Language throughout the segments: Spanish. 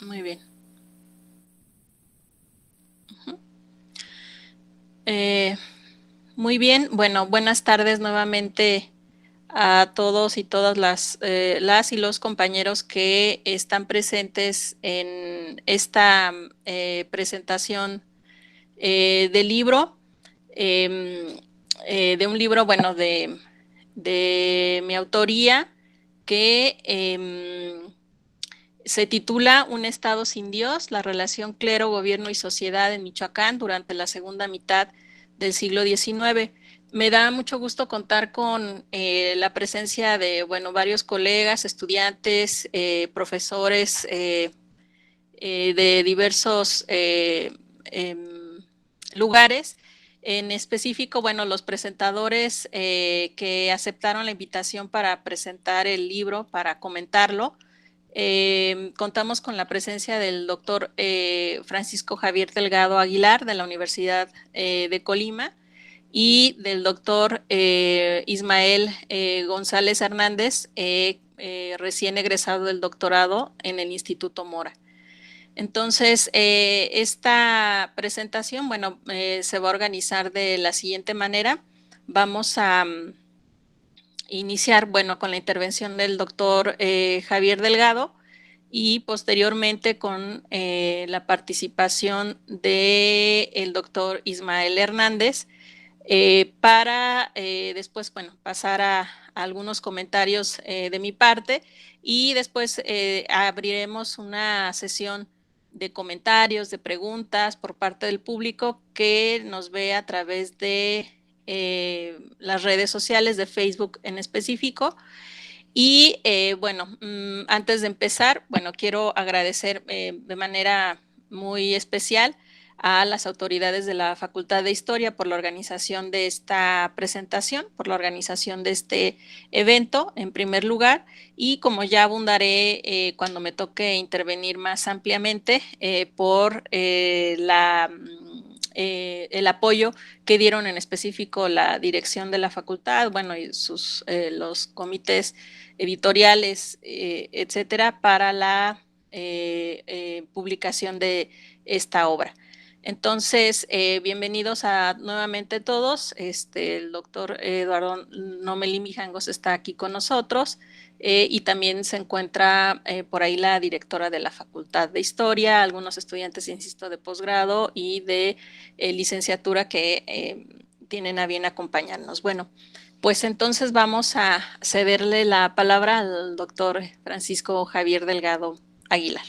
Muy bien. Ujú. Eh, Muy bien. Bueno, buenas tardes nuevamente a todos y todas las y los compañeros que están presentes en esta presentación del libro, eh, de un libro, bueno, de mi autoría, que se titula Un Estado sin Dios, la relación clero, gobierno y sociedad en Michoacán durante la segunda mitad del siglo XIX. Me da mucho gusto contar con la presencia de, bueno, varios colegas, estudiantes, profesores de diversos lugares. En específico, bueno, los presentadores que aceptaron la invitación para presentar el libro, para comentarlo. Contamos con la presencia del doctor Francisco Javier Delgado Aguilar de la Universidad de Colima y del doctor Ismael González Hernández, recién egresado del doctorado en el Instituto Mora. Entonces, esta presentación, bueno, se va a organizar de la siguiente manera. Vamos a iniciar, bueno, con la intervención del doctor Javier Delgado y posteriormente con la participación del doctor Ismael Hernández para después, bueno, pasar a algunos comentarios de mi parte y después abriremos una sesión de comentarios, de preguntas por parte del público que nos ve a través de las redes sociales de Facebook en específico. Y bueno, antes de empezar, bueno, quiero agradecer de manera muy especial a las autoridades de la Facultad de Historia por la organización de esta presentación, por la organización de este evento, en primer lugar, y como ya abundaré cuando me toque intervenir más ampliamente por el apoyo que dieron en específico la dirección de la facultad, bueno, y los comités editoriales, etcétera, para la publicación de esta obra. Entonces, bienvenidos nuevamente todos. El doctor Eduardo Nomeli Mijangos está aquí con nosotros y también se encuentra por ahí la directora de la Facultad de Historia, algunos estudiantes, insisto, de posgrado y de licenciatura que tienen a bien acompañarnos. Bueno, pues entonces vamos a cederle la palabra al doctor Francisco Javier Delgado Aguilar.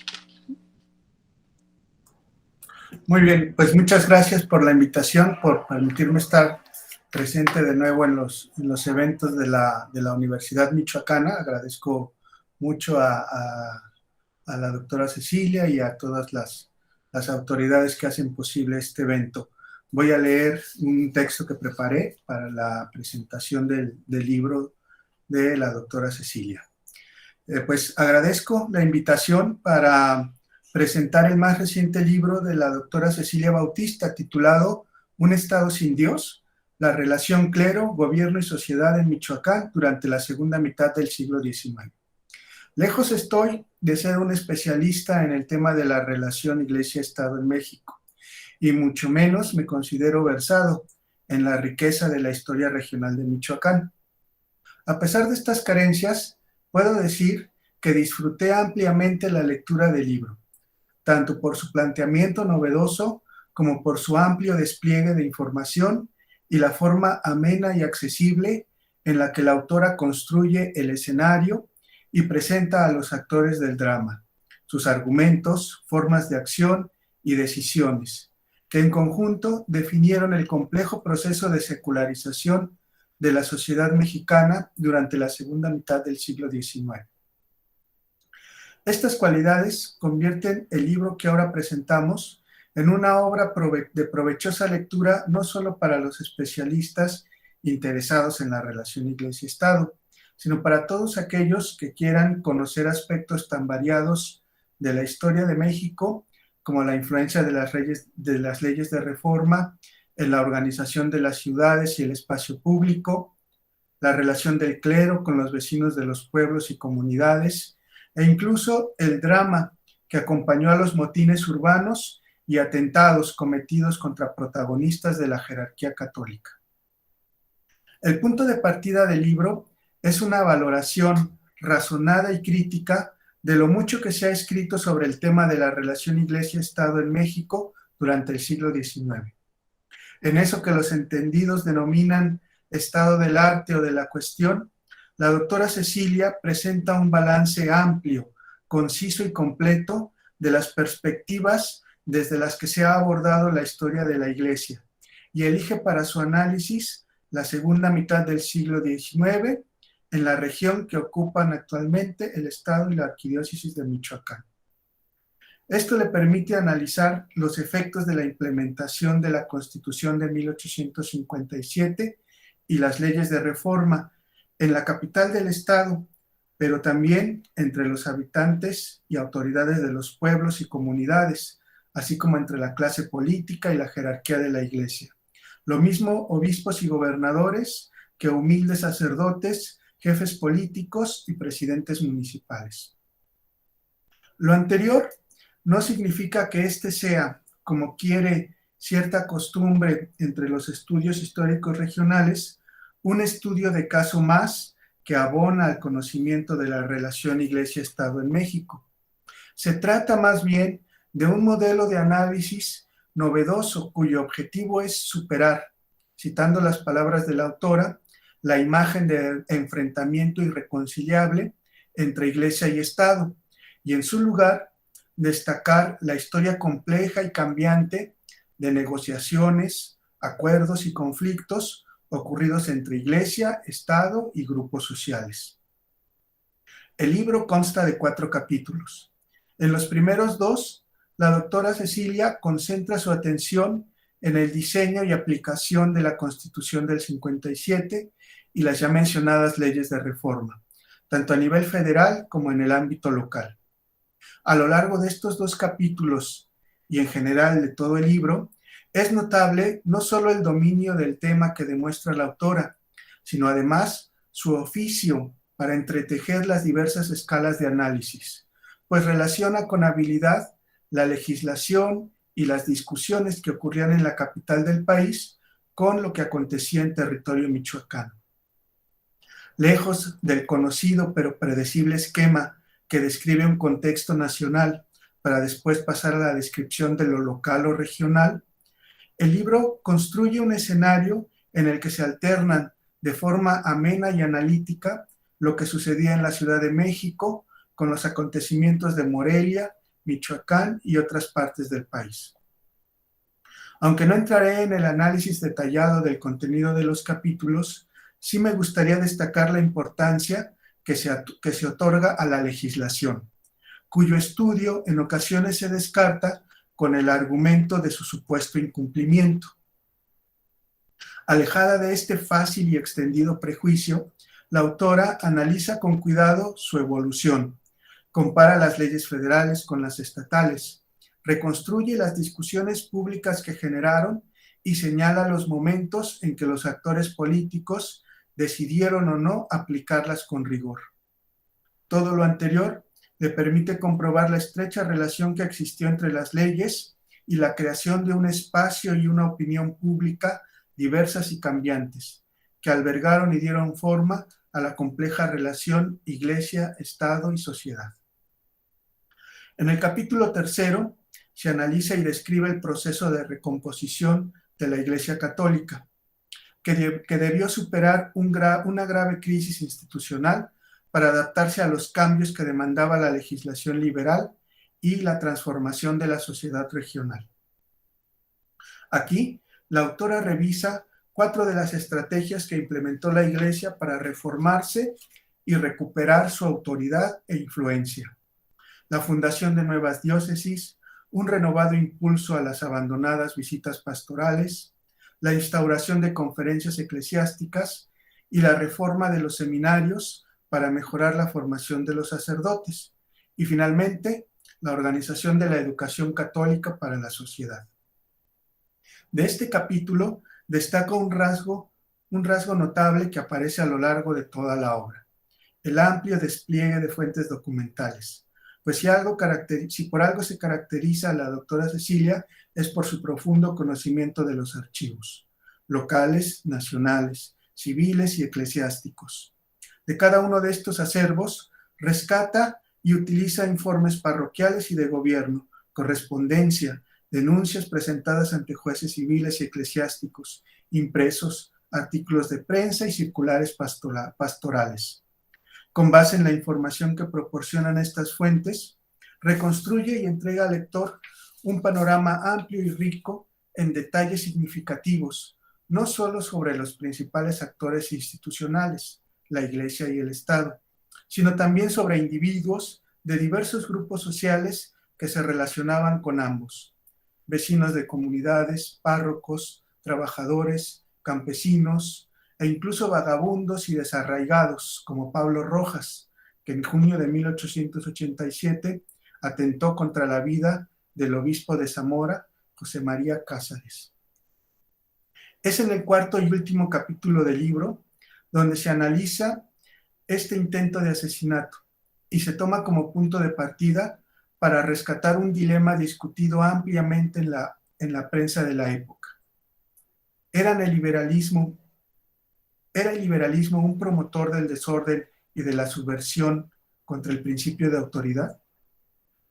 Muy bien, pues muchas gracias por la invitación, por permitirme estar presente de nuevo en los eventos de la Universidad Michoacana. Agradezco mucho a la doctora Cecilia y a todas las autoridades que hacen posible este evento. Voy a leer un texto que preparé para la presentación del libro de la doctora Cecilia. Pues agradezco la invitación para presentar el más reciente libro de la doctora Cecilia Bautista, titulado Un Estado sin Dios, la relación clero, gobierno y sociedad en Michoacán durante la segunda mitad del siglo XIX. Lejos estoy de ser un especialista en el tema de la relación Iglesia-Estado en México, y mucho menos me considero versado en la riqueza de la historia regional de Michoacán. A pesar de estas carencias, puedo decir que disfruté ampliamente la lectura del libro, tanto por su planteamiento novedoso como por su amplio despliegue de información y la forma amena y accesible en la que la autora construye el escenario y presenta a los actores del drama, sus argumentos, formas de acción y decisiones, que en conjunto definieron el complejo proceso de secularización de la sociedad mexicana durante la segunda mitad del siglo XIX. Estas cualidades convierten el libro que ahora presentamos en una obra de provechosa lectura no solo para los especialistas interesados en la relación Iglesia-Estado, sino para todos aquellos que quieran conocer aspectos tan variados de la historia de México, como la influencia de las leyes de reforma en la organización de las ciudades y el espacio público, la relación del clero con los vecinos de los pueblos y comunidades, e incluso el drama que acompañó a los motines urbanos y atentados cometidos contra protagonistas de la jerarquía católica. El punto de partida del libro es una valoración razonada y crítica de lo mucho que se ha escrito sobre el tema de la relación Iglesia-Estado en México durante el siglo XIX. En eso que los entendidos denominan estado del arte o de la cuestión, la doctora Cecilia presenta un balance amplio, conciso y completo de las perspectivas desde las que se ha abordado la historia de la Iglesia, y elige para su análisis la segunda mitad del siglo XIX en la región que ocupan actualmente el Estado y la Arquidiócesis de Michoacán. Esto le permite analizar los efectos de la implementación de la Constitución de 1857 y las leyes de reforma en la capital del Estado, pero también entre los habitantes y autoridades de los pueblos y comunidades, así como entre la clase política y la jerarquía de la Iglesia. Lo mismo obispos y gobernadores que humildes sacerdotes, jefes políticos y presidentes municipales. Lo anterior no significa que este sea, como quiere cierta costumbre entre los estudios históricos regionales, un estudio de caso más que abona al conocimiento de la relación Iglesia-Estado en México. Se trata más bien de un modelo de análisis novedoso cuyo objetivo es superar, citando las palabras de la autora, la imagen de enfrentamiento irreconciliable entre Iglesia y Estado, y en su lugar destacar la historia compleja y cambiante de negociaciones, acuerdos y conflictos ocurridos entre Iglesia, Estado y grupos sociales. El libro consta de 4 capítulos. En los primeros 2, la doctora Cecilia concentra su atención en el diseño y aplicación de la Constitución del 57 y las ya mencionadas leyes de reforma, tanto a nivel federal como en el ámbito local. A lo largo de estos 2 capítulos y en general de todo el libro, es notable no solo el dominio del tema que demuestra la autora, sino además su oficio para entretejer las diversas escalas de análisis, pues relaciona con habilidad la legislación y las discusiones que ocurrían en la capital del país con lo que acontecía en territorio michoacano. Lejos del conocido pero predecible esquema que describe un contexto nacional para después pasar a la descripción de lo local o regional, el libro construye un escenario en el que se alternan de forma amena y analítica lo que sucedía en la Ciudad de México con los acontecimientos de Morelia, Michoacán y otras partes del país. Aunque no entraré en el análisis detallado del contenido de los capítulos, sí me gustaría destacar la importancia que se otorga a la legislación, cuyo estudio en ocasiones se descarta con el argumento de su supuesto incumplimiento. Alejada de este fácil y extendido prejuicio, la autora analiza con cuidado su evolución, compara las leyes federales con las estatales, reconstruye las discusiones públicas que generaron y señala los momentos en que los actores políticos decidieron o no aplicarlas con rigor. Todo lo anterior le permite comprobar la estrecha relación que existió entre las leyes y la creación de un espacio y una opinión pública diversas y cambiantes, que albergaron y dieron forma a la compleja relación Iglesia, Estado y sociedad. En el capítulo 3 se analiza y describe el proceso de recomposición de la Iglesia Católica, que debió superar una grave crisis institucional para adaptarse a los cambios que demandaba la legislación liberal y la transformación de la sociedad regional. Aquí, la autora revisa 4 de las estrategias que implementó la Iglesia para reformarse y recuperar su autoridad e influencia. La fundación de nuevas diócesis, un renovado impulso a las abandonadas visitas pastorales, la instauración de conferencias eclesiásticas y la reforma de los seminarios para mejorar la formación de los sacerdotes, y finalmente, la organización de la educación católica para la sociedad. De este capítulo destaca un rasgo notable que aparece a lo largo de toda la obra: el amplio despliegue de fuentes documentales, pues si por algo se caracteriza a la doctora Cecilia, es por su profundo conocimiento de los archivos, locales, nacionales, civiles y eclesiásticos. De cada uno de estos acervos, rescata y utiliza informes parroquiales y de gobierno, correspondencia, denuncias presentadas ante jueces civiles y eclesiásticos, impresos, artículos de prensa y circulares pastorales. Con base en la información que proporcionan estas fuentes, reconstruye y entrega al lector un panorama amplio y rico en detalles significativos, no solo sobre los principales actores institucionales, la Iglesia y el Estado, sino también sobre individuos de diversos grupos sociales que se relacionaban con ambos, vecinos de comunidades, párrocos, trabajadores, campesinos e incluso vagabundos y desarraigados, como Pablo Rojas, que en junio de 1887 atentó contra la vida del obispo de Zamora, José María Cázares. Es en el cuarto y último capítulo del libro donde se analiza este intento de asesinato y se toma como punto de partida para rescatar un dilema discutido ampliamente en la prensa de la época. ¿Era el liberalismo un promotor del desorden y de la subversión contra el principio de autoridad?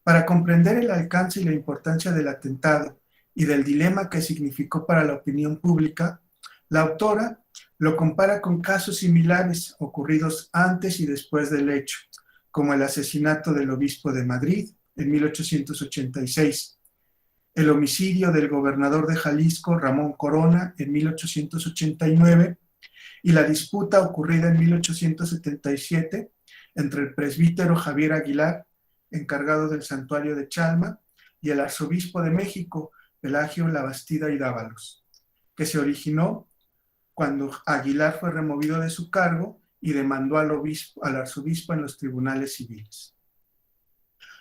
Para comprender el alcance y la importancia del atentado y del dilema que significó para la opinión pública, la autora lo compara con casos similares ocurridos antes y después del hecho, como el asesinato del obispo de Madrid en 1886, el homicidio del gobernador de Jalisco, Ramón Corona, en 1889, y la disputa ocurrida en 1877 entre el presbítero Javier Aguilar, encargado del santuario de Chalma, y el arzobispo de México, Pelagio Labastida y Dávalos, que se originó cuando Aguilar fue removido de su cargo y demandó al arzobispo en los tribunales civiles.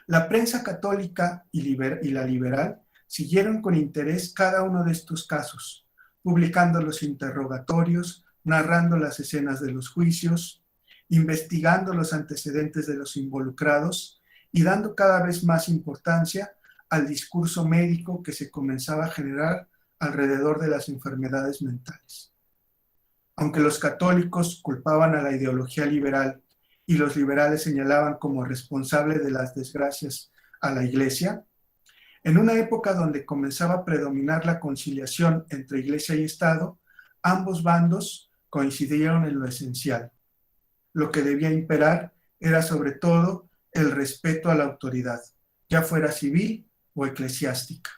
La prensa católica y la liberal siguieron con interés cada uno de estos casos, publicando los interrogatorios, narrando las escenas de los juicios, investigando los antecedentes de los involucrados y dando cada vez más importancia al discurso médico que se comenzaba a generar alrededor de las enfermedades mentales. Aunque los católicos culpaban a la ideología liberal y los liberales señalaban como responsable de las desgracias a la Iglesia, en una época donde comenzaba a predominar la conciliación entre Iglesia y Estado, ambos bandos coincidieron en lo esencial. Lo que debía imperar era sobre todo el respeto a la autoridad, ya fuera civil o eclesiástica.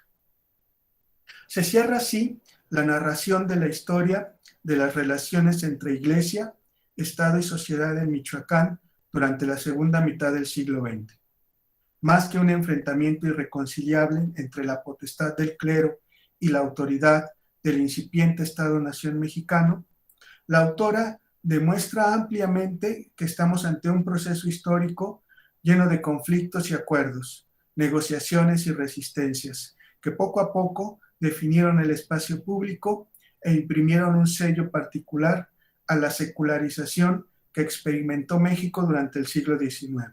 Se cierra así la narración de la historia de las relaciones entre Iglesia, Estado y sociedad en Michoacán durante la segunda mitad del siglo XX. Más que un enfrentamiento irreconciliable entre la potestad del clero y la autoridad del incipiente Estado-Nación mexicano, la autora demuestra ampliamente que estamos ante un proceso histórico lleno de conflictos y acuerdos, negociaciones y resistencias, que poco a poco definieron el espacio público e imprimieron un sello particular a la secularización que experimentó México durante el siglo XIX.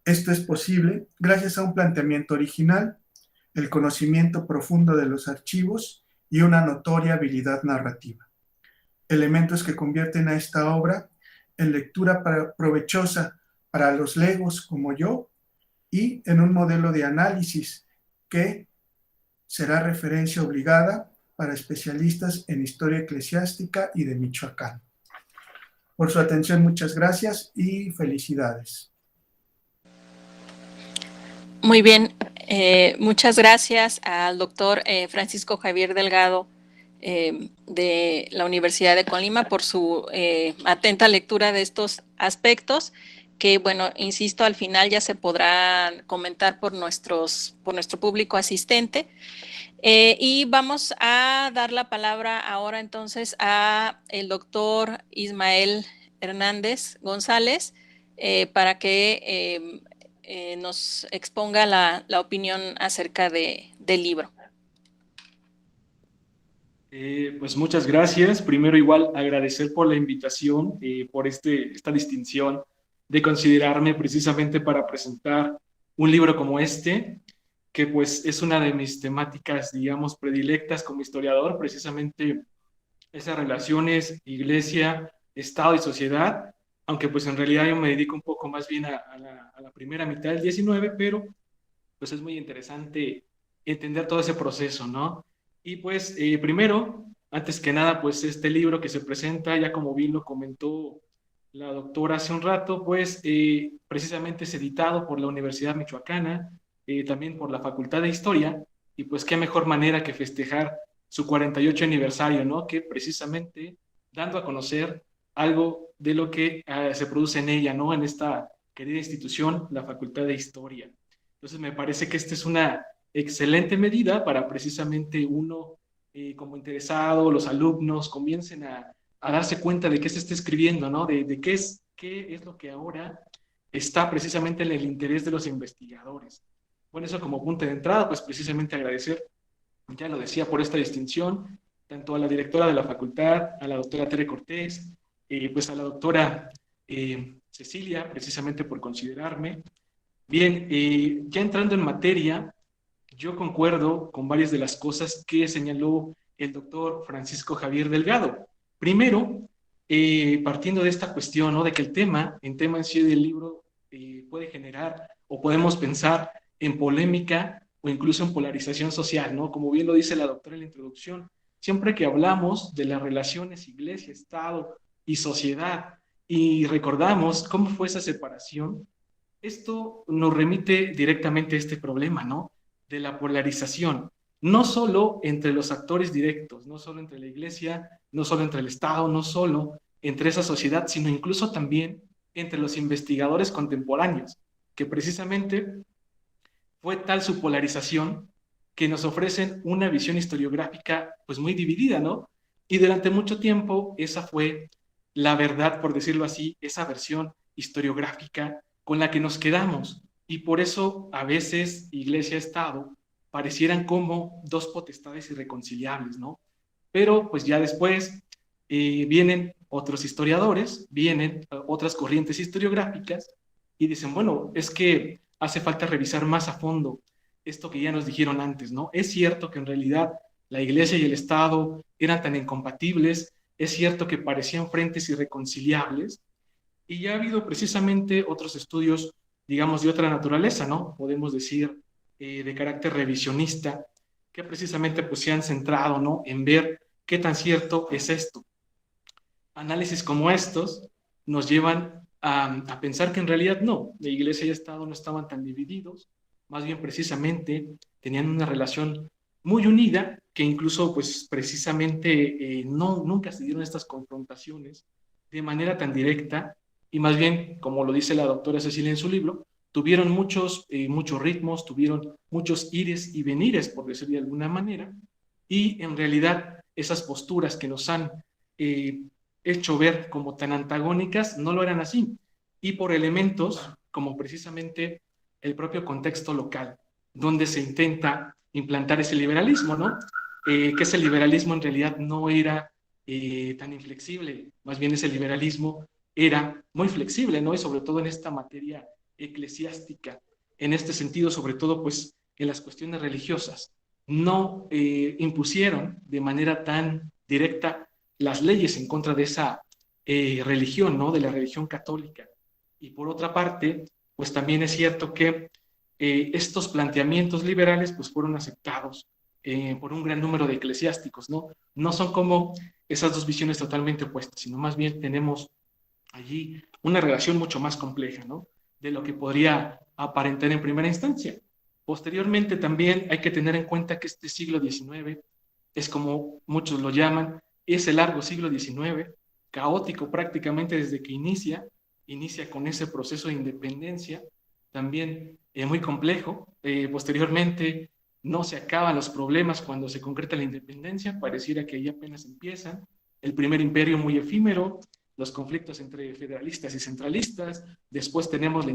Esto es posible gracias a un planteamiento original, el conocimiento profundo de los archivos y una notoria habilidad narrativa. Elementos que convierten a esta obra en lectura provechosa para los legos como yo y en un modelo de análisis que será referencia obligada para especialistas en historia eclesiástica y de Michoacán. Por su atención, muchas gracias y felicidades. Muy bien, muchas gracias al doctor Francisco Javier Delgado de la Universidad de Colima por su atenta lectura de estos aspectos que, bueno, insisto, al final ya se podrán comentar por nuestro público asistente. Y vamos a dar la palabra ahora entonces a el doctor Ismael Hernández González para que nos exponga la opinión acerca del libro. Pues muchas gracias. Primero igual agradecer por la invitación, por esta distinción de considerarme precisamente para presentar un libro como este, que pues es una de mis temáticas, digamos, predilectas como historiador, precisamente esas relaciones iglesia, Estado y sociedad, aunque pues en realidad yo me dedico un poco más bien a la primera mitad del 19, pero pues es muy interesante entender todo ese proceso, ¿no? Y pues primero, antes que nada, pues este libro que se presenta, ya como bien lo comentó la doctora hace un rato, pues precisamente es editado por la Universidad Michoacana, también por la Facultad de Historia, y pues qué mejor manera que festejar su 48 aniversario, ¿no? Que precisamente dando a conocer algo de lo que se produce en ella, ¿no? En esta querida institución, la Facultad de Historia. Entonces me parece que esta es una excelente medida para precisamente uno como interesado, los alumnos comiencen a darse cuenta de qué se está escribiendo, ¿no? De qué es lo que ahora está precisamente en el interés de los investigadores. Bueno, eso como punto de entrada, pues precisamente agradecer, ya lo decía, por esta distinción, tanto a la directora de la facultad, a la doctora Tere Cortés, pues a la doctora Cecilia, precisamente por considerarme. Bien, ya entrando en materia, yo concuerdo con varias de las cosas que señaló el doctor Francisco Javier Delgado. Primero, partiendo de esta cuestión, ¿no? De que el tema en sí del libro puede generar o podemos pensar en polémica o incluso en polarización social, ¿no? Como bien lo dice la doctora en la introducción, siempre que hablamos de las relaciones iglesia, Estado y sociedad y recordamos cómo fue esa separación, esto nos remite directamente a este problema, ¿no? De la polarización, no solo entre los actores directos, no solo entre la iglesia, no solo entre el Estado, no solo entre esa sociedad, sino incluso también entre los investigadores contemporáneos, que precisamente fue tal su polarización que nos ofrecen una visión historiográfica pues muy dividida, ¿no? Y durante mucho tiempo esa fue la verdad, por decirlo así, esa versión historiográfica con la que nos quedamos. Y por eso a veces Iglesia-Estado parecieran como dos potestades irreconciliables, ¿no? Pero pues ya después vienen otros historiadores, vienen otras corrientes historiográficas y dicen, bueno, es que hace falta revisar más a fondo esto que ya nos dijeron antes, ¿no? Es cierto que en realidad la Iglesia y el Estado eran tan incompatibles, es cierto que parecían frentes irreconciliables, y ya ha habido precisamente otros estudios, digamos, de otra naturaleza, ¿no? Podemos decir de carácter revisionista, que precisamente pues se han centrado, ¿no? En ver qué tan cierto es esto. Análisis como estos nos llevan a pensar que en realidad no, la Iglesia y el Estado no estaban tan divididos, más bien precisamente tenían una relación muy unida, que incluso pues precisamente nunca se dieron estas confrontaciones de manera tan directa, y más bien, como lo dice la doctora Cecilia en su libro, tuvieron muchos ritmos, tuvieron muchos ires y venires, por decir de alguna manera, y en realidad esas posturas que nos han hecho ver como tan antagónicas no lo eran así, y por elementos como precisamente el propio contexto local, donde se intenta implantar ese liberalismo, ¿no? Que ese liberalismo en realidad no era tan inflexible, más bien ese liberalismo era muy flexible, ¿no? Y sobre todo en esta materia eclesiástica, en este sentido, sobre todo, pues, en las cuestiones religiosas, no impusieron de manera tan directa las leyes en contra de esa religión, ¿no? De la religión católica. Y por otra parte, pues también es cierto que estos planteamientos liberales pues fueron aceptados por un gran número de eclesiásticos, ¿no? No son como esas dos visiones totalmente opuestas, sino más bien tenemos allí una relación mucho más compleja, ¿no? De lo que podría aparentar en primera instancia. Posteriormente también hay que tener en cuenta que este siglo XIX es como muchos lo llaman, ese largo siglo XIX, caótico prácticamente desde que inicia con ese proceso de independencia, también muy complejo. Posteriormente no se acaban los problemas cuando se concreta la independencia, pareciera que ahí apenas empiezan. El primer imperio muy efímero, los conflictos entre federalistas y centralistas, después tenemos la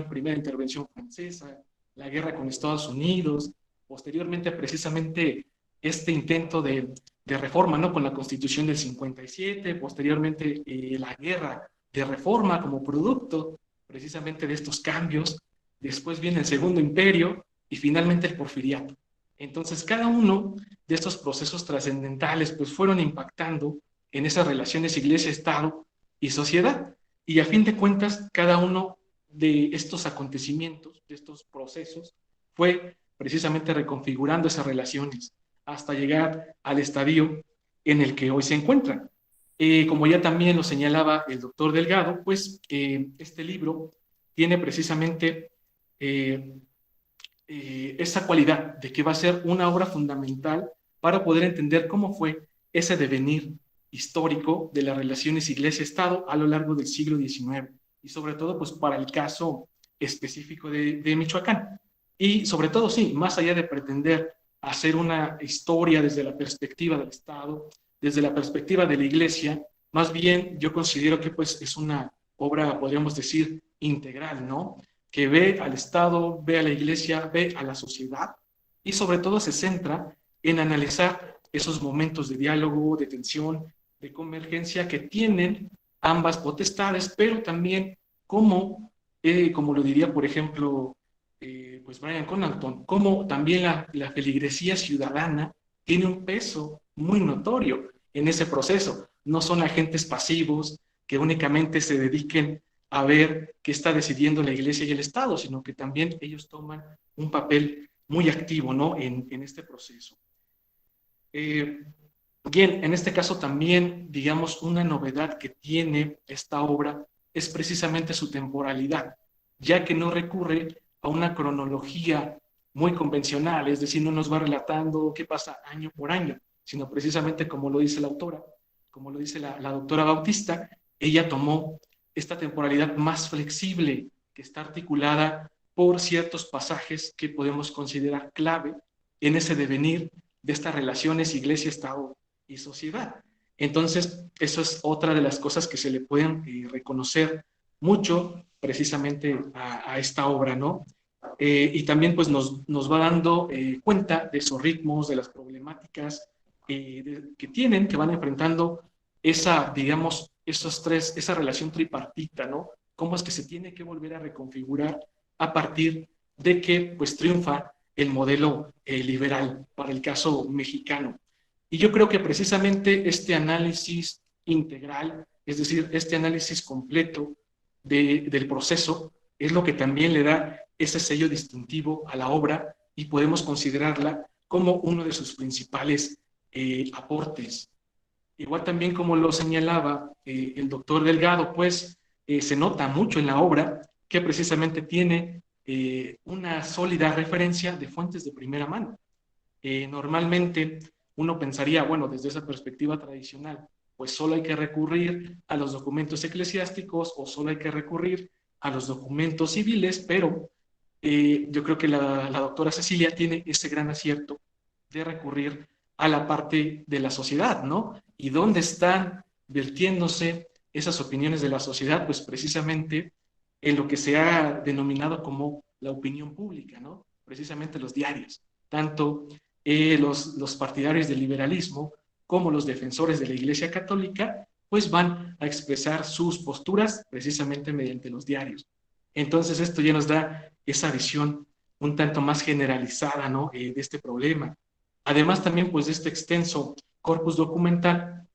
primera intervención francesa, la guerra con Estados Unidos, posteriormente precisamente este intento de reforma, ¿no? Con la Constitución del 57, posteriormente la guerra de reforma como producto precisamente de estos cambios, después viene el Segundo Imperio y finalmente el Porfiriato. Entonces, cada uno de estos procesos trascendentales pues fueron impactando en esas relaciones iglesia, Estado y sociedad. Y a fin de cuentas, cada uno de estos acontecimientos, de estos procesos, fue precisamente reconfigurando esas relaciones hasta llegar al estadio en el que hoy se encuentran. Como ya también lo señalaba el doctor Delgado, pues este libro tiene precisamente esa cualidad de que va a ser una obra fundamental para poder entender cómo fue ese devenir histórico de las relaciones iglesia-estado a lo largo del siglo XIX y sobre todo pues para el caso específico de Michoacán. Y sobre todo, sí, más allá de pretender hacer una historia desde la perspectiva del Estado, desde la perspectiva de la Iglesia, más bien yo considero que pues es una obra, podríamos decir, integral, ¿no? Que ve al Estado, ve a la Iglesia, ve a la sociedad y sobre todo se centra en analizar esos momentos de diálogo, de tensión, de convergencia que tienen ambas potestades, pero también como lo diría, por ejemplo, pues Brian Connaughton, como también la feligresía ciudadana tiene un peso muy notorio en ese proceso. No son agentes pasivos que únicamente se dediquen a ver qué está decidiendo la Iglesia y el Estado, sino que también ellos toman un papel muy activo, ¿no? en este proceso. Bien, en este caso también, digamos, una novedad que tiene esta obra es precisamente su temporalidad, ya que no recurre a una cronología muy convencional, es decir, no nos va relatando qué pasa año por año, sino precisamente como lo dice la autora, como lo dice la doctora Bautista, ella tomó esta temporalidad más flexible, que está articulada por ciertos pasajes que podemos considerar clave en ese devenir de estas relaciones iglesia-estado y sociedad. Entonces, eso es otra de las cosas que se le pueden reconocer mucho precisamente a esta obra, ¿no? Y también pues nos va dando cuenta de esos ritmos, de las problemáticas que tienen, que van enfrentando esa, digamos, esa relación tripartita, ¿no? Cómo es que se tiene que volver a reconfigurar a partir de que pues triunfa el modelo liberal para el caso mexicano. Y yo creo que precisamente este análisis integral, es decir, este análisis completo del proceso, es lo que también le da ese sello distintivo a la obra y podemos considerarla como uno de sus principales aportes. Igual también como lo señalaba el doctor Delgado, pues se nota mucho en la obra que precisamente tiene una sólida referencia de fuentes de primera mano. Normalmente uno pensaría, bueno, desde esa perspectiva tradicional, pues solo hay que recurrir a los documentos eclesiásticos o solo hay que recurrir a los documentos civiles, pero yo creo que la doctora Cecilia tiene ese gran acierto de recurrir a la parte de la sociedad, ¿no? ¿Y dónde están vertiéndose esas opiniones de la sociedad? Pues precisamente en lo que se ha denominado como la opinión pública, ¿no? Precisamente los diarios, tanto los partidarios del liberalismo como los defensores de la Iglesia Católica, pues van a expresar sus posturas precisamente mediante los diarios. Entonces esto ya nos da esa visión un tanto más generalizada, ¿no? De este problema. Además también pues de este extenso corpus documental,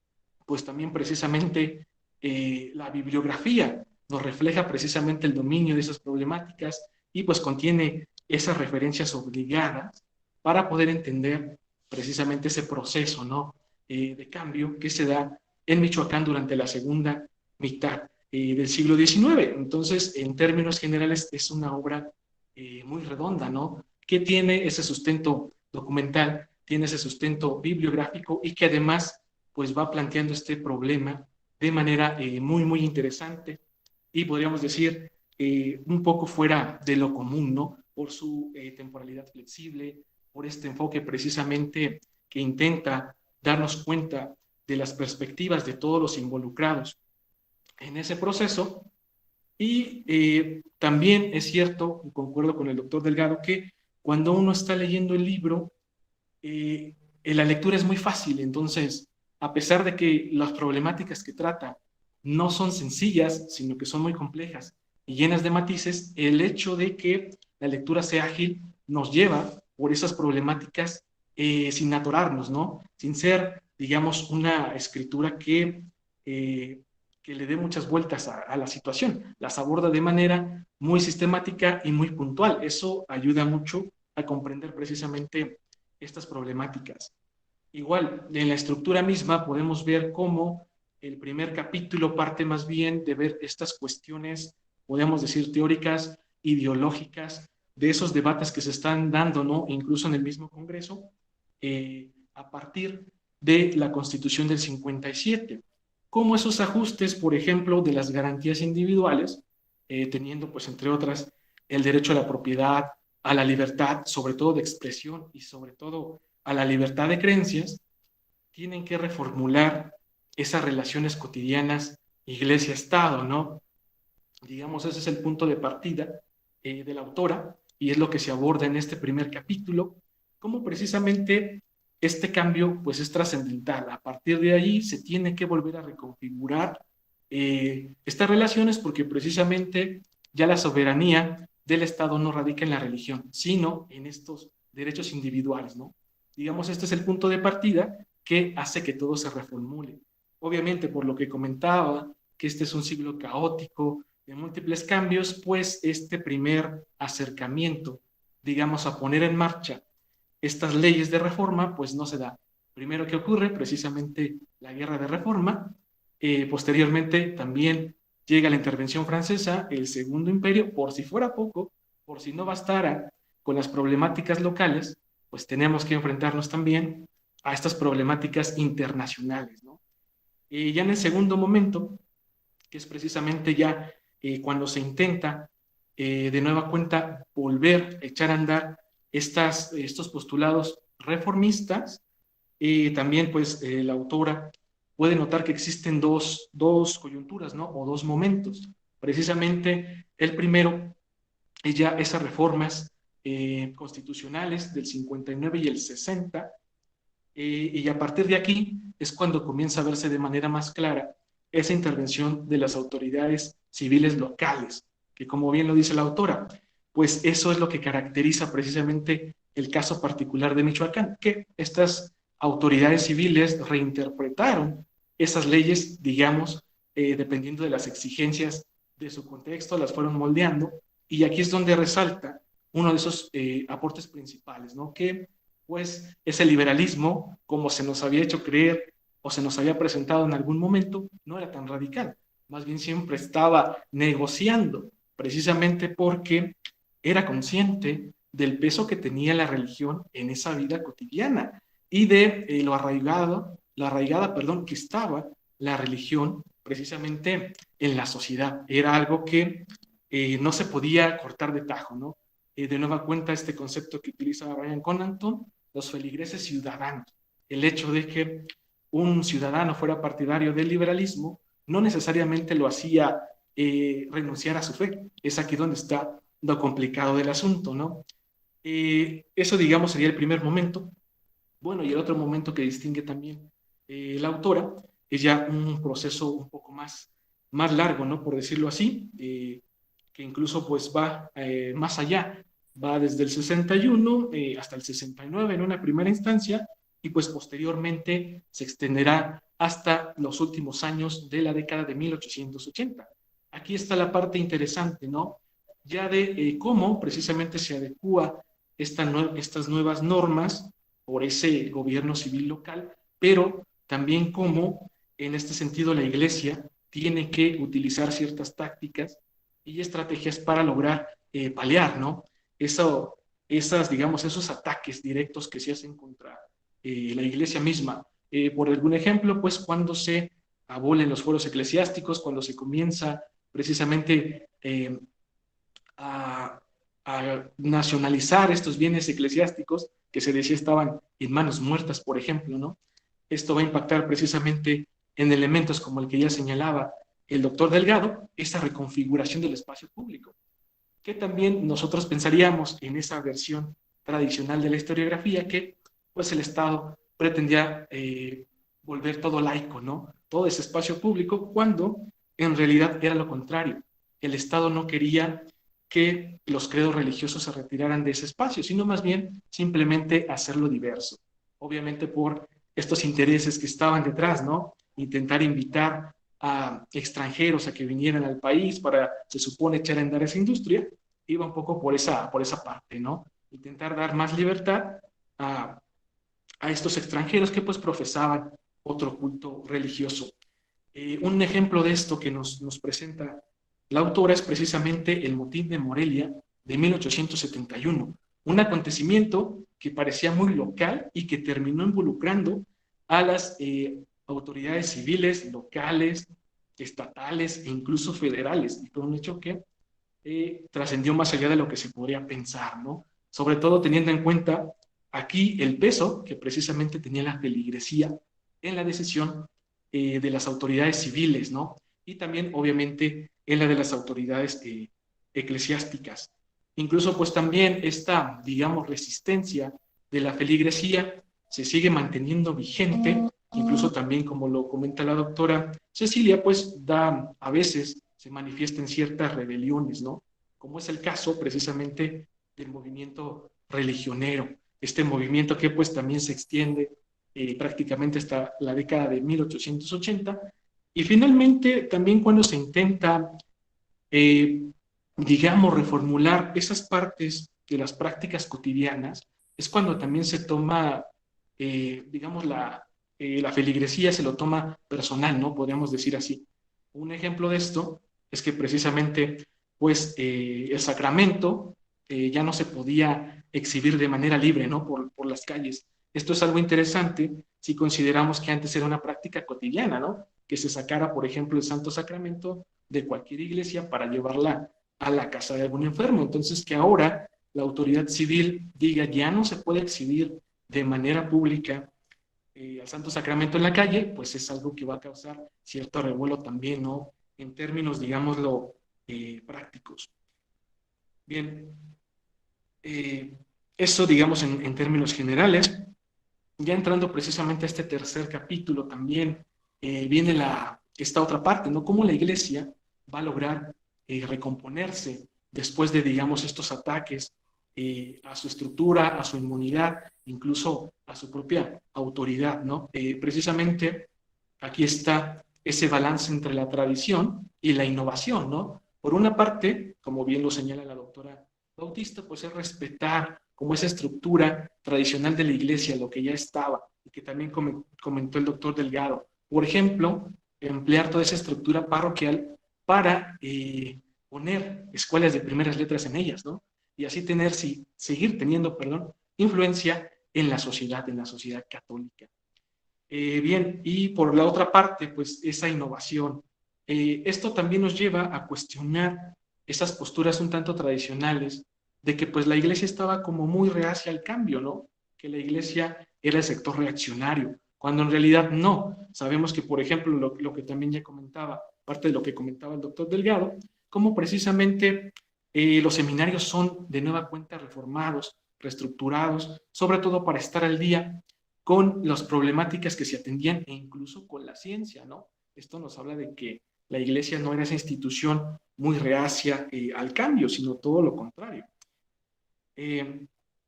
pues también precisamente la bibliografía nos refleja precisamente el dominio de esas problemáticas y pues contiene esas referencias obligadas para poder entender precisamente ese proceso, ¿no? De cambio que se da en Michoacán durante la segunda mitad del siglo XIX. Entonces, en términos generales, es una obra muy redonda, ¿no? Que tiene ese sustento documental, tiene ese sustento bibliográfico y que además pues va planteando este problema de manera muy, muy interesante y podríamos decir un poco fuera de lo común, ¿no? Por su temporalidad flexible, por este enfoque precisamente que intenta darnos cuenta de las perspectivas de todos los involucrados en ese proceso. Y también es cierto, concuerdo con el doctor Delgado, que cuando uno está leyendo el libro, la lectura es muy fácil. Entonces, a pesar de que las problemáticas que trata no son sencillas, sino que son muy complejas y llenas de matices, el hecho de que la lectura sea ágil nos lleva por esas problemáticas sin atorarnos, ¿no? Sin ser, digamos, una escritura que le dé muchas vueltas a la situación. Las aborda de manera muy sistemática y muy puntual. Eso ayuda mucho a comprender precisamente estas problemáticas. Igual, en la estructura misma podemos ver cómo el primer capítulo parte más bien de ver estas cuestiones, podemos decir, teóricas, ideológicas, de esos debates que se están dando, ¿no? Incluso en el mismo Congreso, a partir de la Constitución del 57. Cómo esos ajustes, por ejemplo, de las garantías individuales, teniendo, pues, entre otras, el derecho a la propiedad, a la libertad, sobre todo de expresión y sobre todo a la libertad de creencias, tienen que reformular esas relaciones cotidianas iglesia-estado, ¿no? Digamos, ese es el punto de partida de la autora y es lo que se aborda en este primer capítulo, cómo precisamente este cambio pues es trascendental. A partir de allí se tiene que volver a reconfigurar estas relaciones porque precisamente ya la soberanía del Estado no radica en la religión, sino en estos derechos individuales, ¿no? Digamos, este es el punto de partida que hace que todo se reformule. Obviamente, por lo que comentaba, que este es un siglo caótico, de múltiples cambios, pues este primer acercamiento, digamos, a poner en marcha estas leyes de reforma, pues no se da. Primero que ocurre, precisamente la guerra de reforma, posteriormente también llega la intervención francesa, el Segundo Imperio, por si fuera poco, por si no bastara con las problemáticas locales, pues tenemos que enfrentarnos también a estas problemáticas internacionales, ¿no? Ya en el segundo momento, que es precisamente ya cuando se intenta de nueva cuenta volver a echar a andar estos postulados reformistas, también pues la autora puede notar que existen dos coyunturas, ¿no? O dos momentos. Precisamente el primero es ya esas reformas constitucionales del 59 y el 60, y a partir de aquí es cuando comienza a verse de manera más clara esa intervención de las autoridades civiles locales, que como bien lo dice la autora, pues eso es lo que caracteriza precisamente el caso particular de Michoacán, que estas autoridades civiles reinterpretaron esas leyes, digamos, dependiendo de las exigencias de su contexto, las fueron moldeando, y aquí es donde resalta uno de esos aportes principales, ¿no? Que pues ese liberalismo, como se nos había hecho creer o se nos había presentado en algún momento, no era tan radical. Más bien siempre estaba negociando, precisamente porque era consciente del peso que tenía la religión en esa vida cotidiana y de lo arraigada, que estaba la religión precisamente en la sociedad. Era algo que no se podía cortar de tajo, ¿no? De nueva cuenta este concepto que utiliza Brian Conanton, los feligreses ciudadanos. El hecho de que un ciudadano fuera partidario del liberalismo no necesariamente lo hacía renunciar a su fe. Es aquí donde está lo complicado del asunto, ¿no? Eso, digamos, sería el primer momento. Bueno, y el otro momento que distingue también la autora es ya un proceso un poco más largo, ¿no? Por decirlo así, que incluso pues va más allá, va desde el 61 hasta el 69 en una primera instancia, y pues posteriormente se extenderá hasta los últimos años de la década de 1880. Aquí está la parte interesante, ¿no? Ya de cómo precisamente se adecúa estas nuevas normas por ese gobierno civil local, pero también cómo en este sentido la Iglesia tiene que utilizar ciertas tácticas y estrategias para lograr paliar, ¿no? Digamos, esos ataques directos que se hacen contra la Iglesia misma. Por algún ejemplo, pues cuando se abolen los fueros eclesiásticos, cuando se comienza precisamente a nacionalizar estos bienes eclesiásticos que se decía estaban en manos muertas, por ejemplo, ¿no? Esto va a impactar precisamente en elementos como el que ya señalaba el doctor Delgado, esa reconfiguración del espacio público, que también nosotros pensaríamos en esa versión tradicional de la historiografía que pues el Estado pretendía volver todo laico, ¿no? Todo ese espacio público, cuando en realidad era lo contrario. el Estado no quería que los credos religiosos se retiraran de ese espacio, sino más bien simplemente hacerlo diverso. Obviamente por estos intereses que estaban detrás, ¿no? Intentar invitar a extranjeros a que vinieran al país para, se supone, echar a andar esa industria, iba un poco por esa parte, ¿no? Intentar dar más libertad a estos extranjeros que pues profesaban otro culto religioso. Un ejemplo de esto que nos presenta la autora es precisamente el motín de Morelia de 1871, un acontecimiento que parecía muy local y que terminó involucrando a las autoridades civiles, locales, estatales e incluso federales, y fue un hecho que trascendió más allá de lo que se podría pensar, ¿no? Sobre todo teniendo en cuenta aquí el peso que precisamente tenía la feligresía en la decisión de las autoridades civiles, ¿no? Y también, obviamente, en la de las autoridades eclesiásticas. Incluso, pues también esta, digamos, resistencia de la feligresía se sigue manteniendo vigente, incluso también, como lo comenta la doctora Cecilia, pues a veces se manifiestan ciertas rebeliones, ¿no? Como es el caso precisamente del movimiento religionero, este movimiento que pues también se extiende prácticamente hasta la década de 1880, y finalmente también cuando se intenta, digamos, reformular esas partes de las prácticas cotidianas, es cuando también se toma, digamos, la feligresía se lo toma personal, ¿no? Podríamos decir así. Un ejemplo de esto es que precisamente, pues, el sacramento ya no se podía exhibir de manera libre, ¿no? Por las calles. Esto es algo interesante si consideramos que antes era una práctica cotidiana, ¿no? Que se sacara, por ejemplo, el Santo Sacramento de cualquier iglesia para llevarla a la casa de algún enfermo. Entonces, que ahora la autoridad civil diga ya no se puede exhibir de manera pública al Santo Sacramento en la calle, pues es algo que va a causar cierto revuelo también, ¿no? En términos, digámoslo, prácticos. Bien, eso, digamos, en términos generales. Ya entrando precisamente a este tercer capítulo también viene esta otra parte, ¿no? Cómo la iglesia va a lograr recomponerse después de, digamos, estos ataques a su estructura, a su inmunidad, incluso a su propia autoridad, ¿no? Precisamente aquí está ese balance entre la tradición y la innovación, ¿no? Por una parte, como bien lo señala la doctora Bautista, pues es respetar como esa estructura tradicional de la iglesia, lo que ya estaba, y que también comentó el doctor Delgado. Por ejemplo, emplear toda esa estructura parroquial para poner escuelas de primeras letras en ellas, ¿no? Y así seguir teniendo, perdón, influencia en la sociedad católica. Bien, y por la otra parte, pues esa innovación. Esto también nos lleva a cuestionar esas posturas un tanto tradicionales de que pues la iglesia estaba como muy reacia al cambio, ¿no? Que la iglesia era el sector reaccionario, cuando en realidad no. Sabemos que, por ejemplo, lo que también ya comentaba, parte de lo que comentaba el doctor Delgado, como precisamente los seminarios son de nueva cuenta reformados, reestructurados, sobre todo para estar al día con las problemáticas que se atendían e incluso con la ciencia, ¿no? Esto nos habla de que la iglesia no era esa institución muy reacia al cambio, sino todo lo contrario.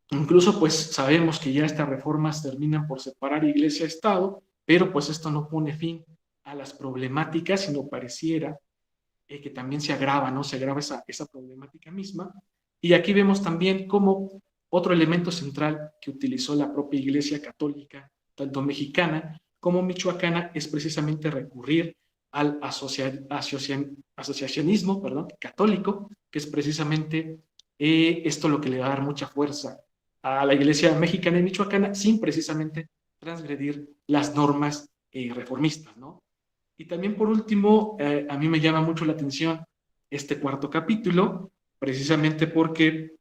Incluso pues sabemos que ya estas reformas terminan por separar iglesia-estado, pero pues esto no pone fin a las problemáticas, sino pareciera que también se agrava, ¿no? Se agrava esa problemática misma. Y aquí vemos también cómo otro elemento central que utilizó la propia Iglesia Católica, tanto mexicana como michoacana, es precisamente recurrir al asociacionismo católico, que es precisamente esto lo que le va a dar mucha fuerza a la Iglesia mexicana y michoacana, sin precisamente transgredir las normas reformistas, ¿no? Y también, por último, a mí me llama mucho la atención este cuarto capítulo, precisamente porque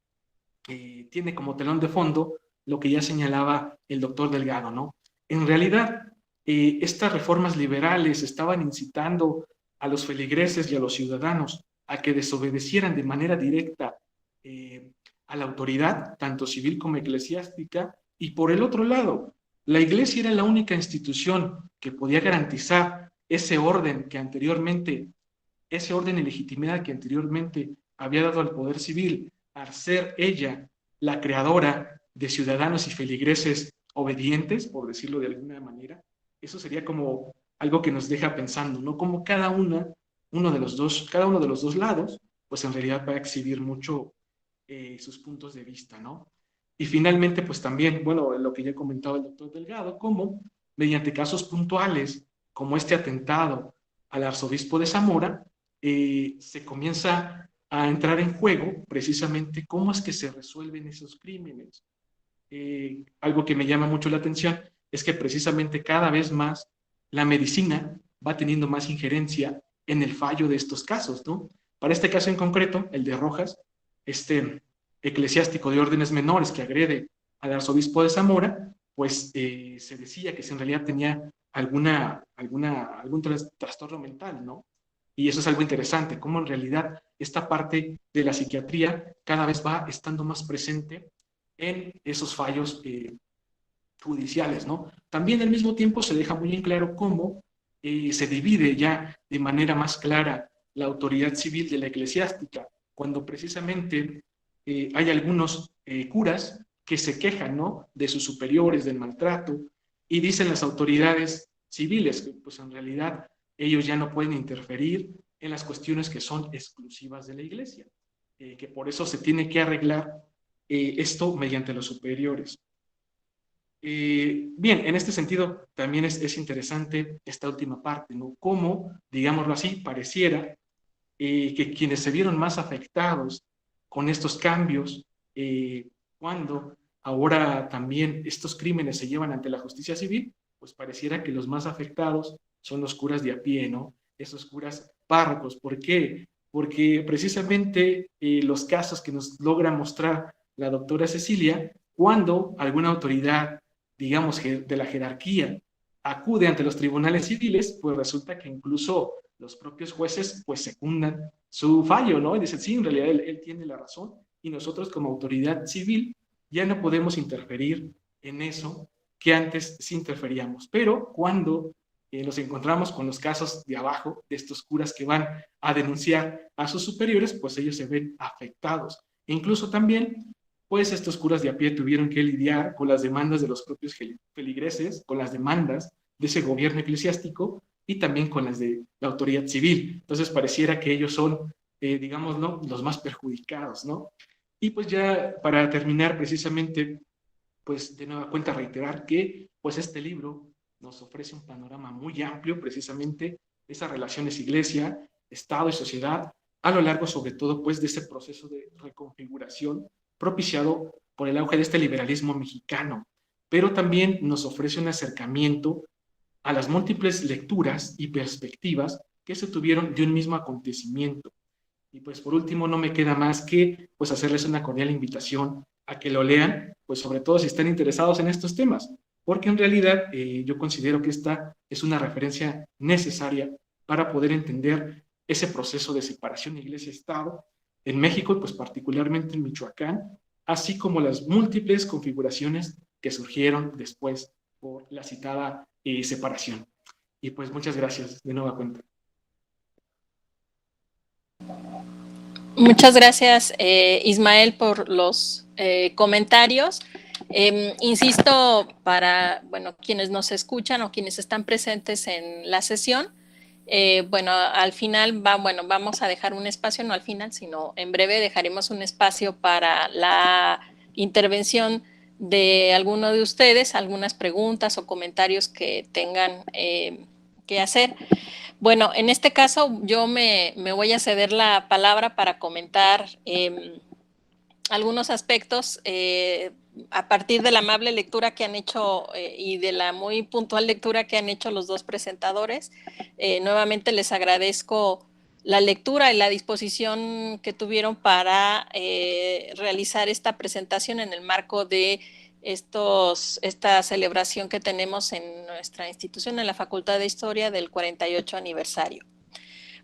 tiene como telón de fondo lo que ya señalaba el doctor Delgado, ¿no? En realidad, estas reformas liberales estaban incitando a los feligreses y a los ciudadanos a que desobedecieran de manera directa a la autoridad, tanto civil como eclesiástica, y por el otro lado, la iglesia era la única institución que podía garantizar ese orden que anteriormente ese orden y legitimidad que anteriormente había dado al poder civil, al ser ella la creadora de ciudadanos y feligreses obedientes, por decirlo de alguna manera, eso sería como algo que nos deja pensando, ¿no? Como cada uno de los dos lados, pues en realidad va a exhibir mucho sus puntos de vista, ¿no? Y finalmente, pues también, bueno, lo que ya comentaba el doctor Delgado, como mediante casos puntuales, como este atentado al arzobispo de Zamora, se comienza a entrar en juego precisamente cómo es que se resuelven esos crímenes. Algo que me llama mucho la atención es que precisamente cada vez más la medicina va teniendo más injerencia en el fallo de estos casos, ¿no? Para este caso en concreto, el de Rojas, este eclesiástico de órdenes menores que agrede al arzobispo de Zamora, pues se decía que en realidad tenía algún trastorno mental, ¿no? Y eso es algo interesante, cómo en realidad esta parte de la psiquiatría cada vez va estando más presente en esos fallos judiciales, ¿no? También al mismo tiempo se deja muy en claro cómo se divide ya de manera más clara la autoridad civil de la eclesiástica, cuando precisamente hay algunos curas que se quejan, ¿no? De sus superiores, del maltrato, y dicen las autoridades civiles que pues en realidad ellos ya no pueden interferir en las cuestiones que son exclusivas de la iglesia, que por eso se tiene que arreglar esto mediante los superiores. Bien, en este sentido también es interesante esta última parte, ¿no? Cómo, digámoslo así, pareciera que quienes se vieron más afectados con estos cambios, cuando ahora también estos crímenes se llevan ante la justicia civil, pues pareciera que los más afectados son los curas de a pie, ¿no? Esos curas párrocos. ¿Por qué? Porque precisamente los casos que nos logra mostrar la doctora Cecilia, cuando alguna autoridad, digamos, de la jerarquía, acude ante los tribunales civiles, pues resulta que incluso los propios jueces pues secundan su fallo, ¿no? Y dicen, sí, en realidad él tiene la razón y nosotros como autoridad civil ya no podemos interferir en eso que antes sí interferíamos. Pero cuando nos encontramos con los casos de abajo, de estos curas que van a denunciar a sus superiores, pues ellos se ven afectados. E incluso también, pues estos curas de a pie tuvieron que lidiar con las demandas de los propios feligreses, con las demandas de ese gobierno eclesiástico y también con las de la autoridad civil. Entonces pareciera que ellos son, digamos, ¿no? Los más perjudicados, ¿no? Y pues ya para terminar precisamente, pues de nueva cuenta reiterar que pues este libro nos ofrece un panorama muy amplio precisamente de esas relaciones iglesia, Estado y sociedad a lo largo sobre todo pues de ese proceso de reconfiguración propiciado por el auge de este liberalismo mexicano, pero también nos ofrece un acercamiento a las múltiples lecturas y perspectivas que se tuvieron de un mismo acontecimiento. Y pues por último no me queda más que pues hacerles una cordial invitación a que lo lean, pues sobre todo si están interesados en estos temas, porque en realidad yo considero que esta es una referencia necesaria para poder entender ese proceso de separación iglesia-estado en México y pues particularmente en Michoacán, así como las múltiples configuraciones que surgieron después por la citada separación. Y pues muchas gracias de nueva cuenta. Muchas gracias, Ismael, por los comentarios. Insisto, para bueno, quienes nos escuchan o quienes están presentes en la sesión, bueno, al final vamos a dejar un espacio, no al final, sino en breve dejaremos un espacio para la intervención de alguno de ustedes, algunas preguntas o comentarios que tengan que hacer. Bueno, en este caso yo me voy a ceder la palabra para comentar algunos aspectos a partir de la amable lectura que han hecho y de la muy puntual lectura que han hecho los dos presentadores. Nuevamente les agradezco la lectura y la disposición que tuvieron para realizar esta presentación en el marco de esta celebración que tenemos en nuestra institución, en la Facultad de Historia, del 48 aniversario.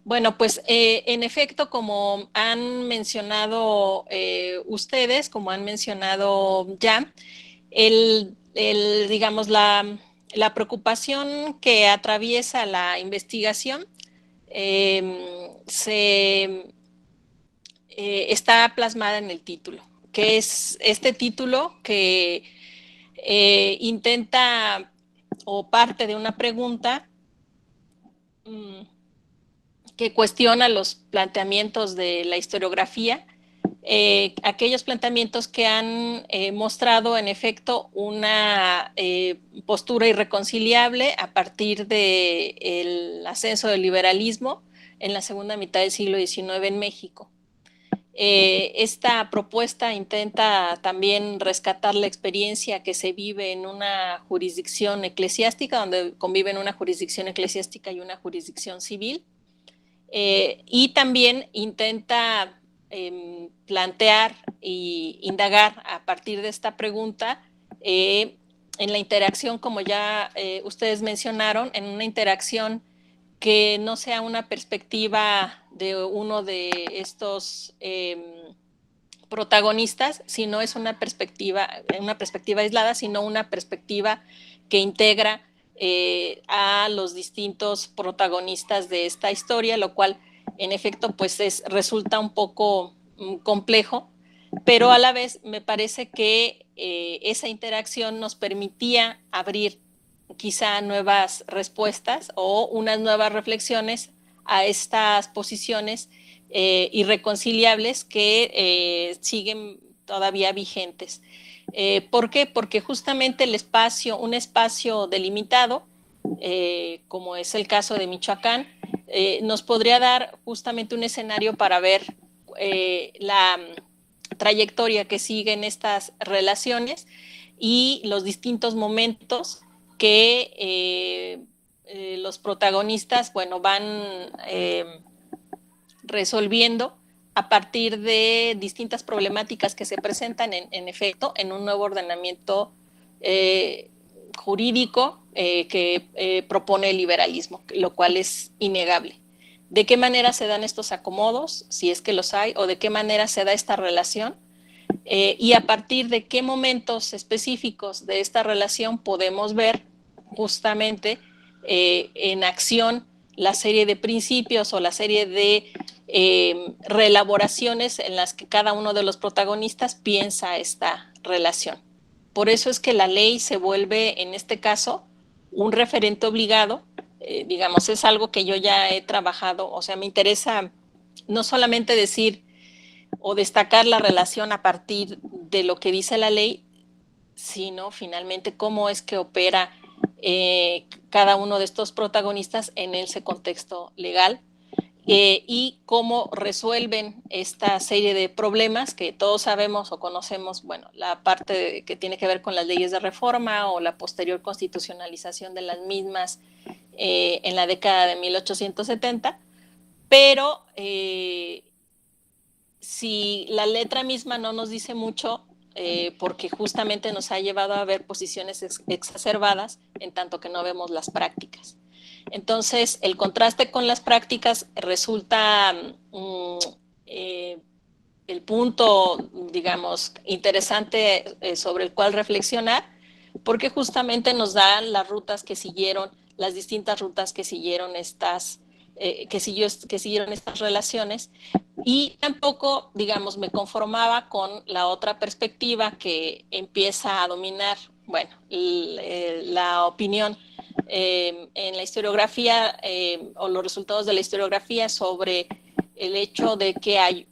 Bueno, pues en efecto, como han mencionado ustedes, como han mencionado ya, digamos, la preocupación que atraviesa la investigación está plasmada en el título, que es este título que intenta o parte de una pregunta que cuestiona los planteamientos de la historiografía, aquellos planteamientos que han mostrado en efecto una postura irreconciliable a partir del ascenso del liberalismo en la segunda mitad del siglo XIX en México. Esta propuesta intenta también rescatar la experiencia que se vive en una jurisdicción eclesiástica, donde conviven una jurisdicción eclesiástica y una jurisdicción civil, y también intenta plantear e indagar a partir de esta pregunta en la interacción, como ya ustedes mencionaron, en una interacción que no sea una perspectiva de uno de estos protagonistas, sino es una perspectiva aislada, sino una perspectiva que integra a los distintos protagonistas de esta historia, lo cual en efecto pues resulta un poco complejo, pero a la vez me parece que esa interacción nos permitía abrir quizá nuevas respuestas o unas nuevas reflexiones a estas posiciones irreconciliables que siguen todavía vigentes. ¿Por qué? Porque justamente un espacio delimitado, como es el caso de Michoacán, nos podría dar justamente un escenario para ver la trayectoria que siguen estas relaciones y los distintos momentos que los protagonistas, bueno, van resolviendo a partir de distintas problemáticas que se presentan en efecto en un nuevo ordenamiento jurídico que propone el liberalismo, lo cual es innegable. ¿De qué manera se dan estos acomodos, si es que los hay, o de qué manera se da esta relación? Y a partir de qué momentos específicos de esta relación podemos ver justamente en acción la serie de principios o la serie de reelaboraciones en las que cada uno de los protagonistas piensa esta relación. Por eso es que la ley se vuelve, en este caso, un referente obligado. Digamos, es algo que yo ya he trabajado, o sea, me interesa no solamente decir o destacar la relación a partir de lo que dice la ley, sino finalmente cómo es que opera cada uno de estos protagonistas en ese contexto legal y cómo resuelven esta serie de problemas que todos sabemos o conocemos, bueno, la parte que tiene que ver con las leyes de reforma o la posterior constitucionalización de las mismas en la década de 1870, pero si la letra misma no nos dice mucho, porque justamente nos ha llevado a ver posiciones exacerbadas en tanto que no vemos las prácticas. Entonces, el contraste con las prácticas resulta el punto, digamos, interesante sobre el cual reflexionar, porque justamente nos dan las rutas que siguieron, las distintas rutas que siguieron estas relaciones, y tampoco, digamos, me conformaba con la otra perspectiva que empieza a dominar, bueno, la opinión en la historiografía o los resultados de la historiografía sobre el hecho de que hay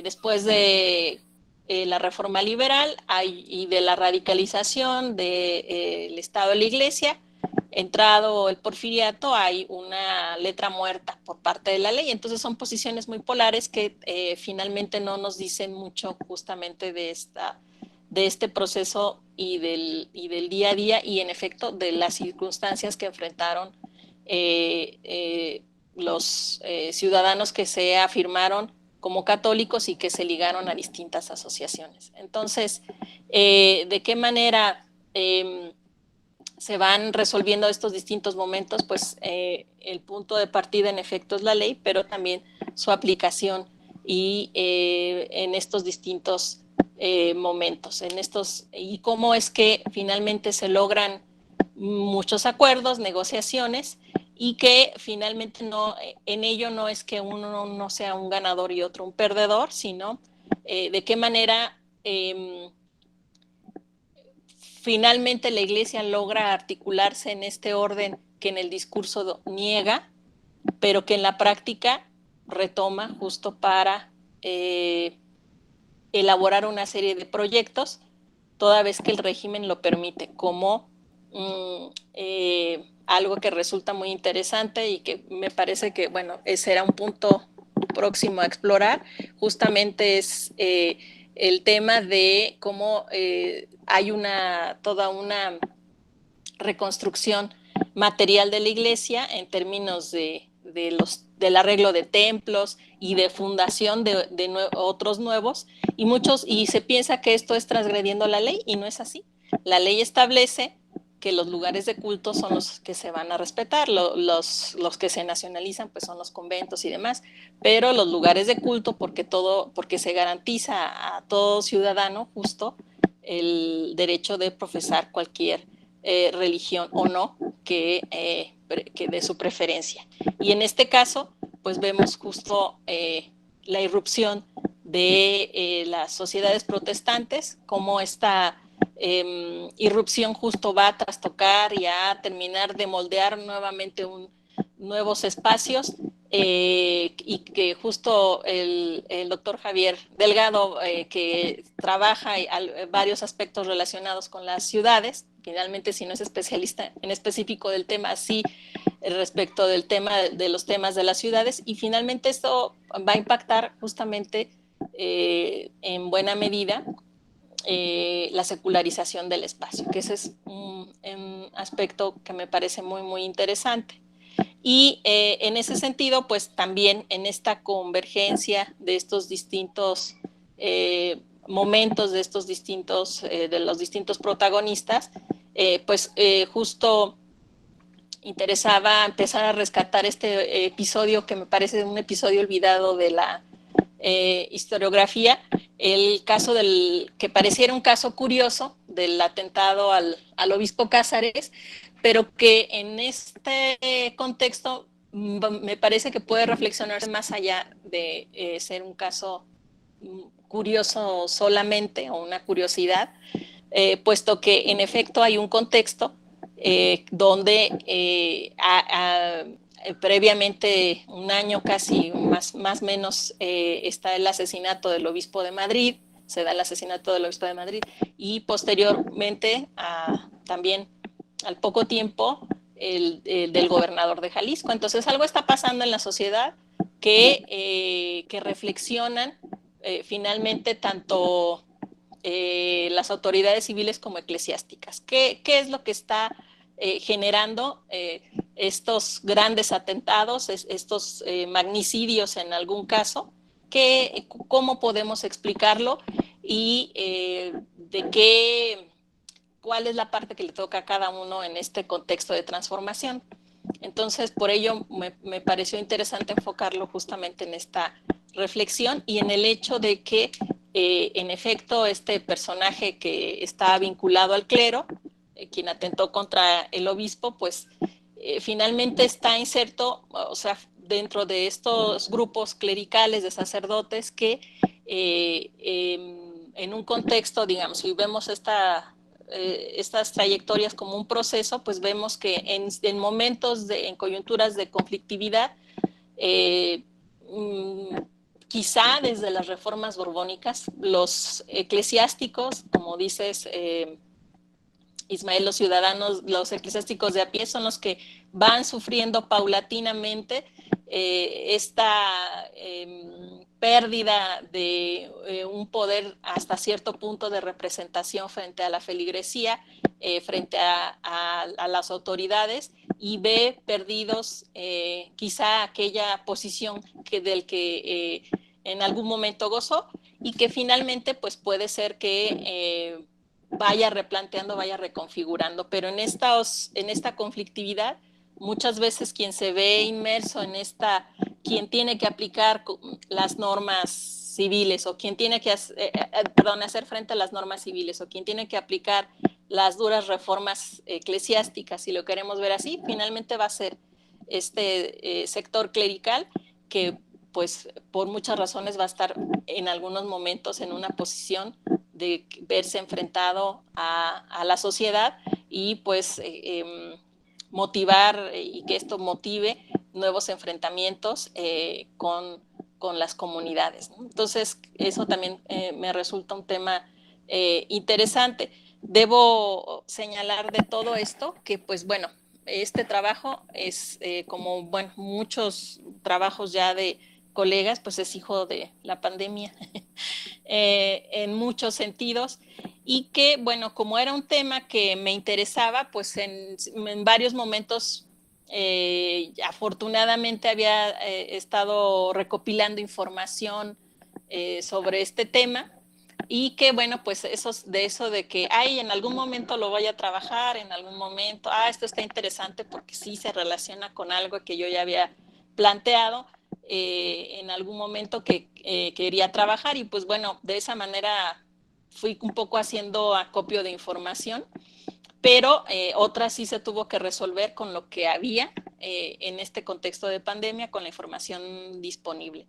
después de la reforma liberal y de la radicalización del Estado de la Iglesia, entrado el porfiriato, hay una letra muerta por parte de la ley. Entonces son posiciones muy polares que finalmente no nos dicen mucho justamente de este proceso y del día a día y en efecto de las circunstancias que enfrentaron los ciudadanos que se afirmaron como católicos y que se ligaron a distintas asociaciones. Entonces, ¿de qué manera se van resolviendo estos distintos momentos? Pues el punto de partida en efecto es la ley, pero también su aplicación y en estos distintos momentos, y cómo es que finalmente se logran muchos acuerdos, negociaciones, y que finalmente en ello no es que uno no sea un ganador y otro un perdedor, sino de qué manera finalmente la Iglesia logra articularse en este orden que en el discurso niega, pero que en la práctica retoma justo para elaborar una serie de proyectos, toda vez que el régimen lo permite, como algo que resulta muy interesante y que me parece que, bueno, ese era un punto próximo a explorar, justamente es el tema de cómo hay toda una reconstrucción material de la iglesia en términos del arreglo de templos y de fundación de otros nuevos, y se piensa que esto es transgrediendo la ley, y no es así. La ley establece que los lugares de culto son los que se van a respetar, los que se nacionalizan pues son los conventos y demás, pero los lugares de culto, porque se garantiza a todo ciudadano justo el derecho de profesar cualquier religión o no que de su preferencia. Y en este caso, pues vemos justo la irrupción de las sociedades protestantes, como esta irrupción justo va a trastocar y a terminar de moldear nuevamente nuevos espacios, y que justo el doctor Javier Delgado, que trabaja varios aspectos relacionados con las ciudades, finalmente si no es especialista en específico del tema, sí respecto del tema de los temas de las ciudades, y finalmente esto va a impactar justamente en buena medida la secularización del espacio, que ese es un aspecto que me parece muy, muy interesante. Y en ese sentido, pues también en esta convergencia de estos distintos momentos, de los distintos protagonistas, pues justo interesaba empezar a rescatar este episodio que me parece un episodio olvidado de la historiografía, el caso que pareciera un caso curioso del atentado al obispo Cázares, pero que en este contexto me parece que puede reflexionarse más allá de ser un caso curioso solamente, o una curiosidad, puesto que en efecto hay un contexto donde previamente, un año casi, más o menos, está el asesinato del obispo de Madrid, se da el asesinato del obispo de Madrid, y posteriormente también al poco tiempo del gobernador de Jalisco. Entonces algo está pasando en la sociedad que reflexionan finalmente tanto las autoridades civiles como eclesiásticas. ¿Qué es lo que está generando estos grandes atentados, estos magnicidios en algún caso? ¿Cómo podemos explicarlo? Y cuál es la parte que le toca a cada uno en este contexto de transformación. Entonces, por ello me pareció interesante enfocarlo justamente en esta reflexión y en el hecho de que, en efecto, este personaje que está vinculado al clero, quien atentó contra el obispo, pues finalmente está inserto, o sea, dentro de estos grupos clericales de sacerdotes que en un contexto, digamos, si vemos estas trayectorias como un proceso, pues vemos que en momentos, en coyunturas de conflictividad, quizá desde las reformas borbónicas, los eclesiásticos, como dices, Ismael, los ciudadanos, los eclesiásticos de a pie son los que van sufriendo paulatinamente esta pérdida de un poder hasta cierto punto de representación frente a la feligresía, frente a las autoridades, y ve perdidos quizá aquella posición del que en algún momento gozó, y que finalmente pues puede ser que vaya replanteando, vaya reconfigurando, pero en esta conflictividad, muchas veces quien se ve inmerso en quien tiene que aplicar las normas civiles, o quien tiene que hacer frente a las normas civiles, o quien tiene que aplicar las duras reformas eclesiásticas, si lo queremos ver así, finalmente va a ser este sector clerical que pues por muchas razones va a estar en algunos momentos en una posición de verse enfrentado a la sociedad y pues motivar y que esto motive nuevos enfrentamientos con las comunidades, ¿no? Entonces, eso también me resulta un tema interesante. Debo señalar de todo esto que, pues bueno, este trabajo es como, bueno, muchos trabajos ya de colegas, pues es hijo de la pandemia en muchos sentidos y que, bueno, como era un tema que me interesaba, pues en varios momentos afortunadamente había estado recopilando información sobre este tema y que bueno, pues eso de que, ay, en algún momento lo voy a trabajar, en algún momento, esto está interesante porque sí se relaciona con algo que yo ya había planteado en algún momento que quería trabajar y pues bueno, de esa manera fui un poco haciendo acopio de información, pero otra sí se tuvo que resolver con lo que había en este contexto de pandemia, con la información disponible.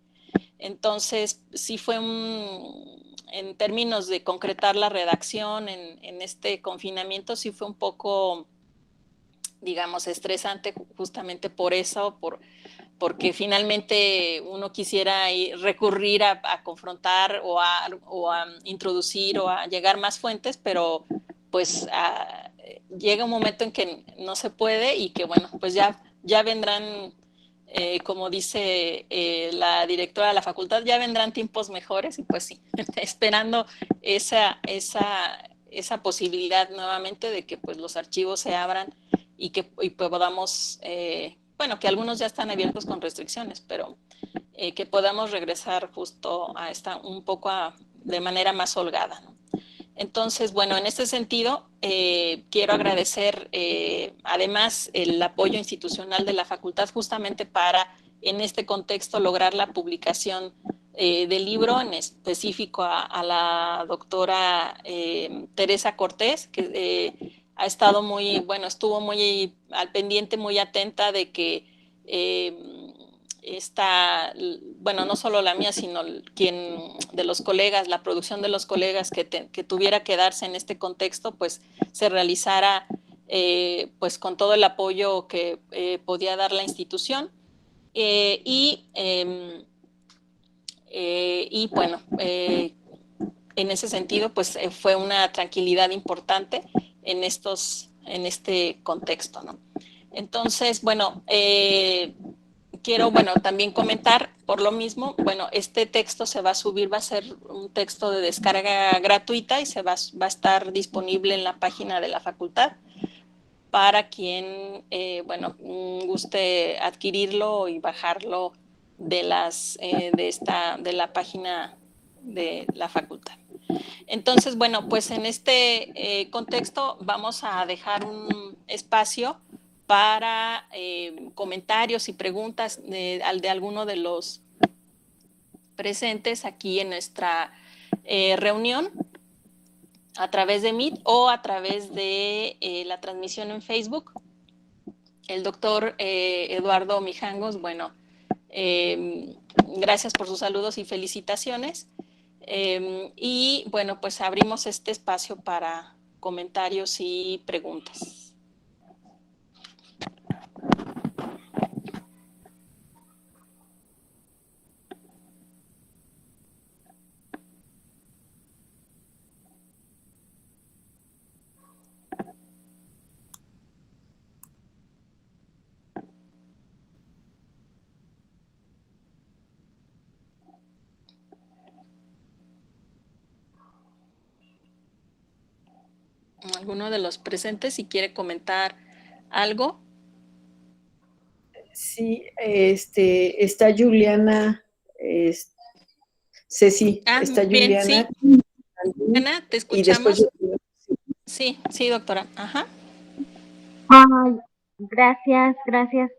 Entonces, sí fue en términos de concretar la redacción en este confinamiento, sí fue un poco, digamos, estresante justamente por eso, porque finalmente uno quisiera recurrir a confrontar o a introducir o a llegar más fuentes, pero pues llega un momento en que no se puede y que bueno, pues ya vendrán como dice la directora de la facultad, ya vendrán tiempos mejores y pues sí, esperando esa posibilidad nuevamente de que pues los archivos se abran y que podamos, bueno, que algunos ya están abiertos con restricciones, pero que podamos regresar justo a esta un poco de manera más holgada, ¿no? Entonces, bueno, en este sentido, quiero agradecer además el apoyo institucional de la facultad justamente para, en este contexto, lograr la publicación del libro, en específico a la doctora Teresa Cortés, que ha estado muy, bueno, estuvo muy al pendiente, muy atenta de que esta, bueno, no solo la mía, sino quien de los colegas, la producción de los colegas que tuviera que darse en este contexto, pues se realizara pues con todo el apoyo que podía dar la institución. Y bueno, en ese sentido, pues fue una tranquilidad importante en este contexto, ¿no? Entonces, bueno, quiero, bueno, también comentar por lo mismo, bueno, este texto se va a subir, va a ser un texto de descarga gratuita y va a estar disponible en la página de la facultad para quien, bueno, guste adquirirlo y bajarlo de la página de la facultad. Entonces, bueno, pues en este contexto vamos a dejar un espacio para comentarios y preguntas de alguno de los presentes aquí en nuestra reunión a través de Meet o a través de la transmisión en Facebook. El doctor Eduardo Mijangos, bueno, gracias por sus saludos y felicitaciones. Y bueno, pues abrimos este espacio para comentarios y preguntas. ¿Alguno de los presentes si quiere comentar algo? Sí, está Juliana, Ceci, está bien, Juliana. Sí. Juliana, te escuchamos. Y después sí, doctora. Ajá. Ay, gracias.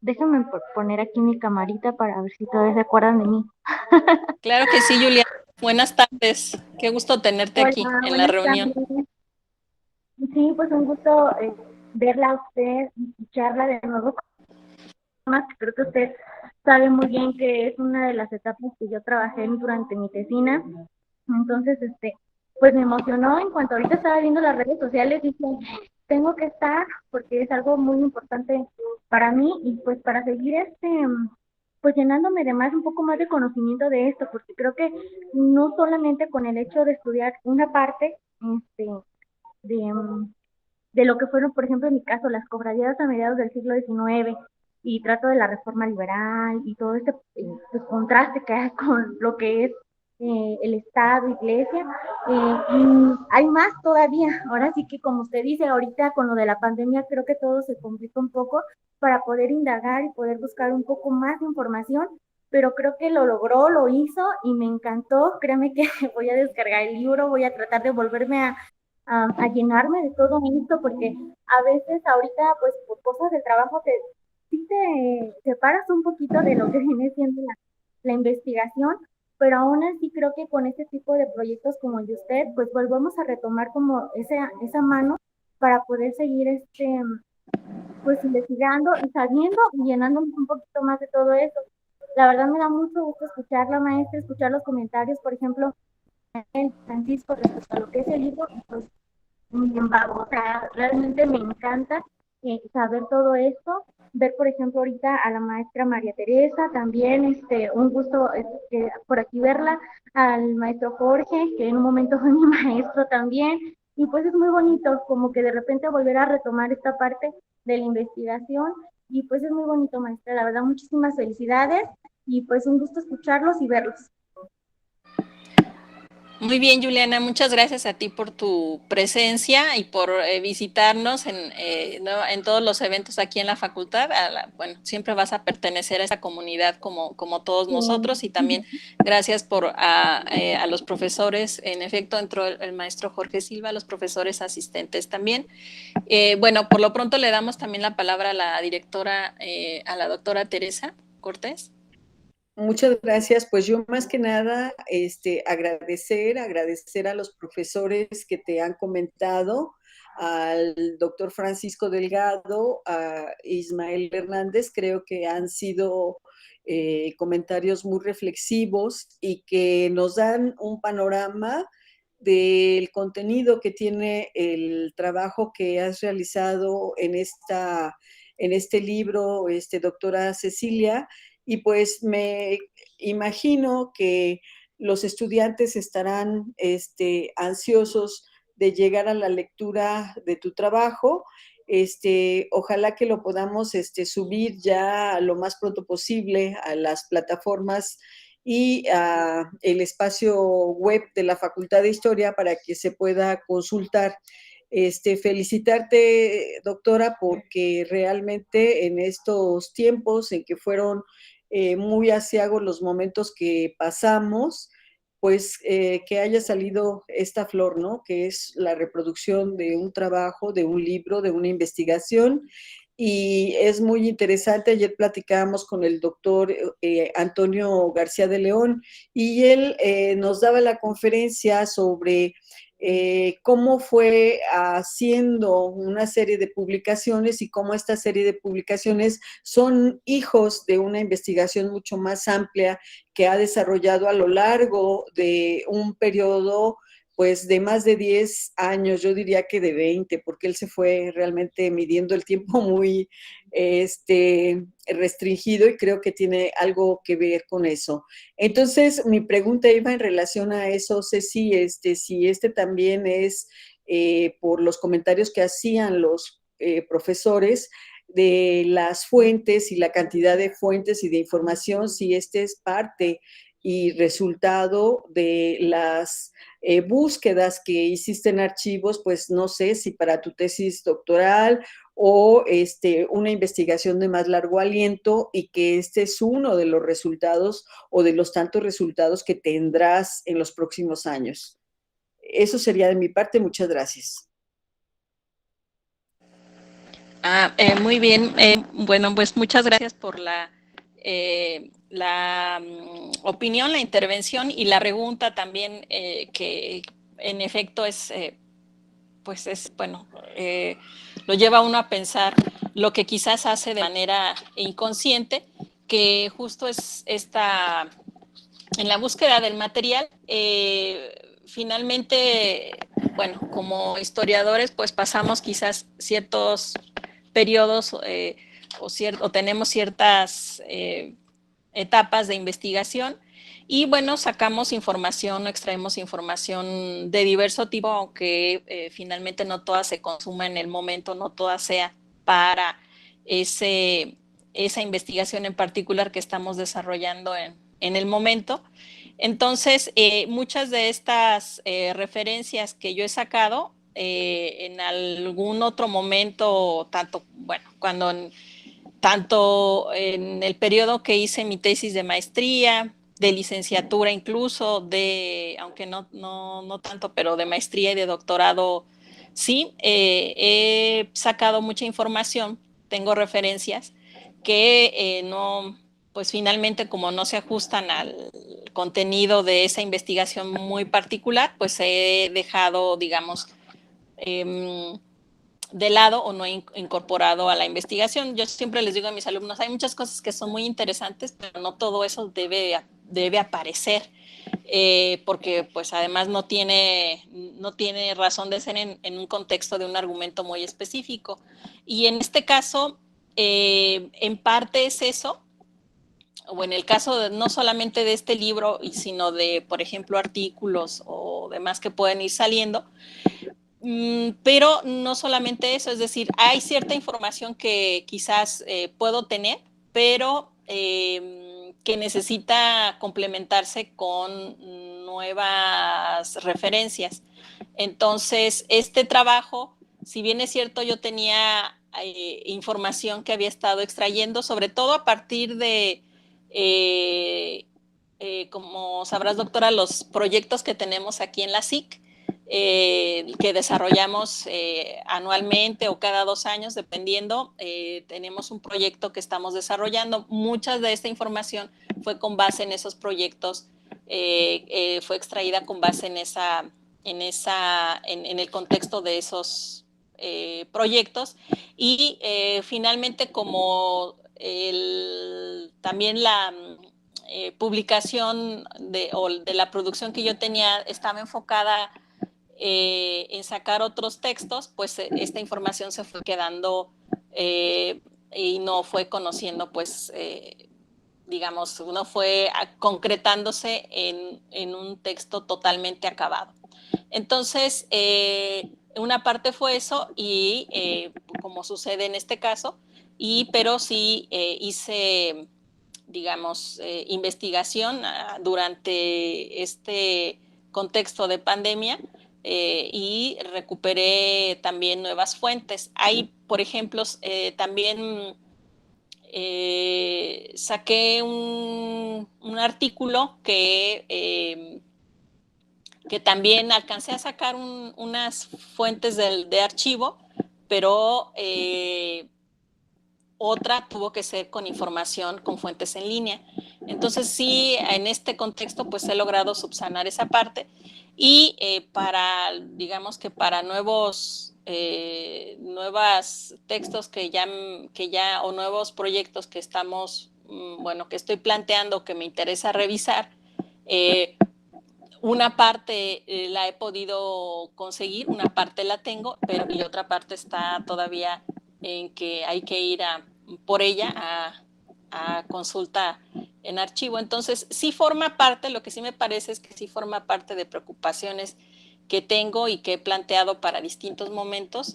Déjame poner aquí mi camarita para ver si todos se acuerdan de mí. Claro que sí, Juliana. Buenas tardes. Qué gusto tenerte aquí en la reunión. Tardes. Sí, pues un gusto verla a usted, escucharla de nuevo. temas que creo que usted sabe muy bien que es una de las etapas que yo trabajé durante mi tesina. Entonces, pues me emocionó en cuanto ahorita estaba viendo las redes sociales, dije, tengo que estar porque es algo muy importante para mí y pues para seguir pues llenándome de más, un poco más de conocimiento de esto, porque creo que no solamente con el hecho de estudiar una parte, de, de lo que fueron, por ejemplo, en mi caso, las cofradías a mediados del siglo XIX, y trato de la reforma liberal y todo este pues, contraste que hay con lo que es el Estado, Iglesia, y hay más todavía. Ahora sí que, como usted dice, ahorita con lo de la pandemia, creo que todo se complica un poco para poder indagar y poder buscar un poco más de información, pero creo que lo logró, lo hizo y me encantó. Créeme que voy a descargar el libro, voy a tratar de volverme a llenarme de todo esto, porque a veces ahorita, pues por cosas de trabajo, sí te separas un poquito de lo que viene siendo la investigación, pero aún así creo que con este tipo de proyectos como el de usted, pues volvemos a retomar como esa mano para poder seguir pues investigando y sabiendo y llenándonos un poquito más de todo eso. La verdad me da mucho gusto escuchar la maestra, escuchar los comentarios, por ejemplo, en Francisco respecto a lo que es el libro, pues bien vago, o sea, realmente me encanta saber todo esto, ver por ejemplo ahorita a la maestra María Teresa, también un gusto por aquí verla, al maestro Jorge, que en un momento fue mi maestro también, y pues es muy bonito como que de repente volver a retomar esta parte de la investigación, y pues es muy bonito, maestra, la verdad, muchísimas felicidades, y pues un gusto escucharlos y verlos. Muy bien, Juliana, muchas gracias a ti por tu presencia y por visitarnos en todos los eventos aquí en la facultad. Bueno, siempre vas a pertenecer a esa comunidad como todos nosotros, y también gracias a los profesores. En efecto, entró el maestro Jorge Silva, los profesores asistentes también. Bueno, por lo pronto le damos también la palabra a la directora, a la doctora Teresa Cortés. Muchas gracias. Pues yo más que nada agradecer a los profesores que te han comentado, al doctor Francisco Delgado, a Ismael Hernández. Creo que han sido comentarios muy reflexivos y que nos dan un panorama del contenido que tiene el trabajo que has realizado en este libro, doctora Cecilia. Y pues me imagino que los estudiantes estarán ansiosos de llegar a la lectura de tu trabajo. Ojalá que lo podamos subir ya lo más pronto posible a las plataformas y a el espacio web de la Facultad de Historia para que se pueda consultar. Felicitarte, doctora, porque realmente en estos tiempos en que fueron muy aciagos los momentos que pasamos, pues que haya salido esta flor, ¿no? Que es la reproducción de un trabajo, de un libro, de una investigación. Y es muy interesante. Ayer platicábamos con el doctor Antonio García de León y él nos daba la conferencia sobre cómo fue haciendo una serie de publicaciones y cómo esta serie de publicaciones son hijos de una investigación mucho más amplia que ha desarrollado a lo largo de un periodo pues de más de 10 años, yo diría que de 20, porque él se fue realmente midiendo el tiempo muy restringido y creo que tiene algo que ver con eso. Entonces, mi pregunta iba en relación a eso, Ceci, si también es por los comentarios que hacían los profesores de las fuentes y la cantidad de fuentes y de información, si es parte y resultado de las búsquedas que hiciste en archivos, pues no sé si para tu tesis doctoral o una investigación de más largo aliento, y que este es uno de los resultados o de los tantos resultados que tendrás en los próximos años. Eso sería de mi parte. Muchas gracias. Muy bien. Bueno, pues muchas gracias por la opinión, la intervención y la pregunta también, que en efecto es, pues es, bueno, lo lleva a uno a pensar lo que quizás hace de manera inconsciente, que justo es en la búsqueda del material, finalmente, bueno, como historiadores, pues pasamos quizás ciertos periodos o tenemos ciertas etapas de investigación y bueno, sacamos información o extraemos información de diverso tipo, aunque finalmente no toda se consuma en el momento, no toda sea para esa investigación en particular que estamos desarrollando en el momento. Entonces, muchas de estas referencias que yo he sacado en algún otro momento, tanto en el periodo que hice mi tesis de maestría, de licenciatura incluso, aunque no tanto, pero de maestría y de doctorado, sí, he sacado mucha información, tengo referencias que no, pues finalmente como no se ajustan al contenido de esa investigación muy particular, pues he dejado, digamos, de lado o no incorporado a la investigación. Yo siempre les digo a mis alumnos, hay muchas cosas que son muy interesantes, pero no todo eso debe aparecer, porque pues además no tiene razón de ser en un contexto de un argumento muy específico. Y en este caso, en parte es eso, o en el caso no solamente de este libro, sino de, por ejemplo, artículos o demás que pueden ir saliendo, pero no solamente eso, es decir, hay cierta información que quizás puedo tener, pero que necesita complementarse con nuevas referencias. Entonces, este trabajo, si bien es cierto, yo tenía información que había estado extrayendo, sobre todo a partir de, como sabrás, doctora, los proyectos que tenemos aquí en la SIC, que desarrollamos anualmente o cada 2 años, dependiendo. Tenemos un proyecto que estamos desarrollando. Mucha de esta información fue con base en esos proyectos, fue extraída con base en el contexto de esos proyectos. Y finalmente, como también la publicación de la producción que yo tenía estaba enfocada en sacar otros textos, pues esta información se fue quedando y no fue conociendo, pues, digamos, no fue concretándose en un texto totalmente acabado. Entonces, una parte fue eso y como sucede en este caso, pero sí hice, digamos, investigación durante este contexto de pandemia, y recuperé también nuevas fuentes. Hay, por ejemplo, también saqué un artículo que también alcancé a sacar unas fuentes de archivo, pero otra tuvo que ser con información, con fuentes en línea. Entonces sí, en este contexto pues he logrado subsanar esa parte y digamos que para nuevos textos que ya o nuevos proyectos que estamos, bueno, que estoy planteando que me interesa revisar, una parte la he podido conseguir, una parte la tengo, y otra parte está todavía en que hay que ir por ella a consulta en archivo. Entonces, sí forma parte, lo que sí me parece es que sí forma parte de preocupaciones que tengo y que he planteado para distintos momentos,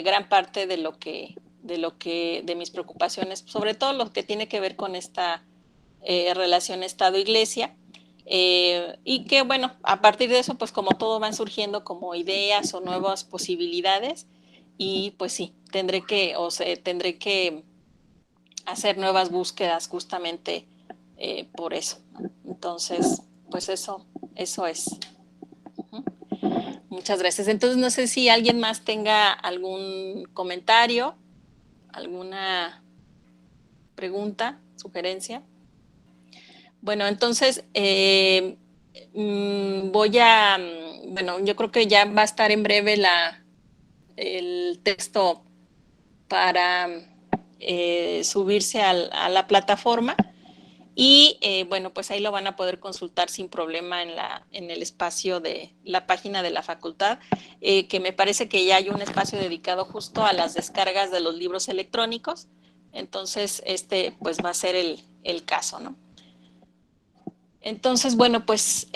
gran parte de mis preocupaciones, sobre todo lo que tiene que ver con esta relación Estado-Iglesia. Y que bueno, a partir de eso, pues como todo van surgiendo como ideas o nuevas posibilidades y pues sí, tendré que hacer nuevas búsquedas justamente por eso. Entonces, pues eso es. Muchas gracias. Entonces, no sé si alguien más tenga algún comentario, alguna pregunta, sugerencia. Bueno, entonces yo creo que ya va a estar en breve el texto para subirse a la plataforma y bueno, pues ahí lo van a poder consultar sin problema en el espacio de la página de la facultad, que me parece que ya hay un espacio dedicado justo a las descargas de los libros electrónicos. Entonces, pues va a ser el caso, ¿no? Entonces, bueno, pues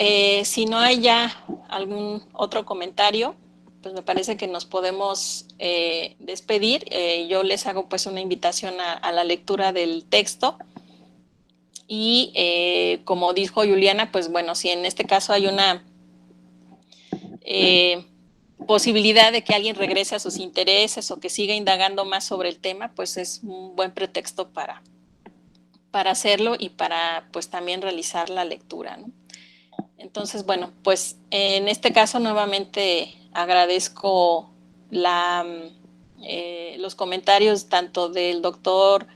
si no hay ya algún otro comentario, pues me parece que nos podemos despedir. Yo les hago pues una invitación a la lectura del texto y como dijo Juliana, pues bueno, si en este caso hay una posibilidad de que alguien regrese a sus intereses o que siga indagando más sobre el tema, pues es un buen pretexto para hacerlo y para pues también realizar la lectura, ¿no? Entonces, bueno, pues en este caso nuevamente agradezco los comentarios tanto del doctor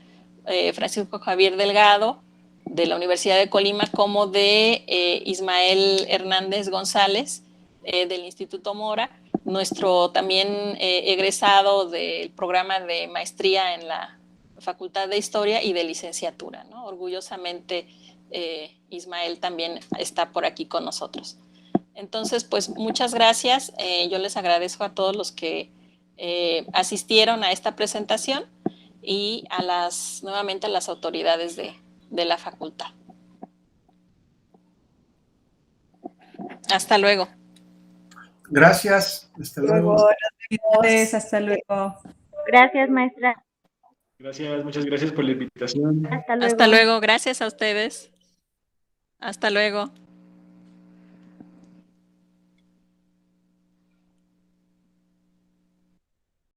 Francisco Javier Delgado de la Universidad de Colima como de Ismael Hernández González del Instituto Mora, nuestro también egresado del programa de maestría en la Facultad de Historia y de licenciatura, ¿no? Orgullosamente Ismael también está por aquí con nosotros. Entonces, pues muchas gracias. Yo les agradezco a todos los que asistieron a esta presentación y nuevamente a las autoridades de la facultad. Hasta luego. Gracias. Hasta luego. Hasta luego. Gracias, maestra. Gracias, muchas gracias por la invitación. Hasta luego. Hasta luego. Gracias a ustedes. Hasta luego.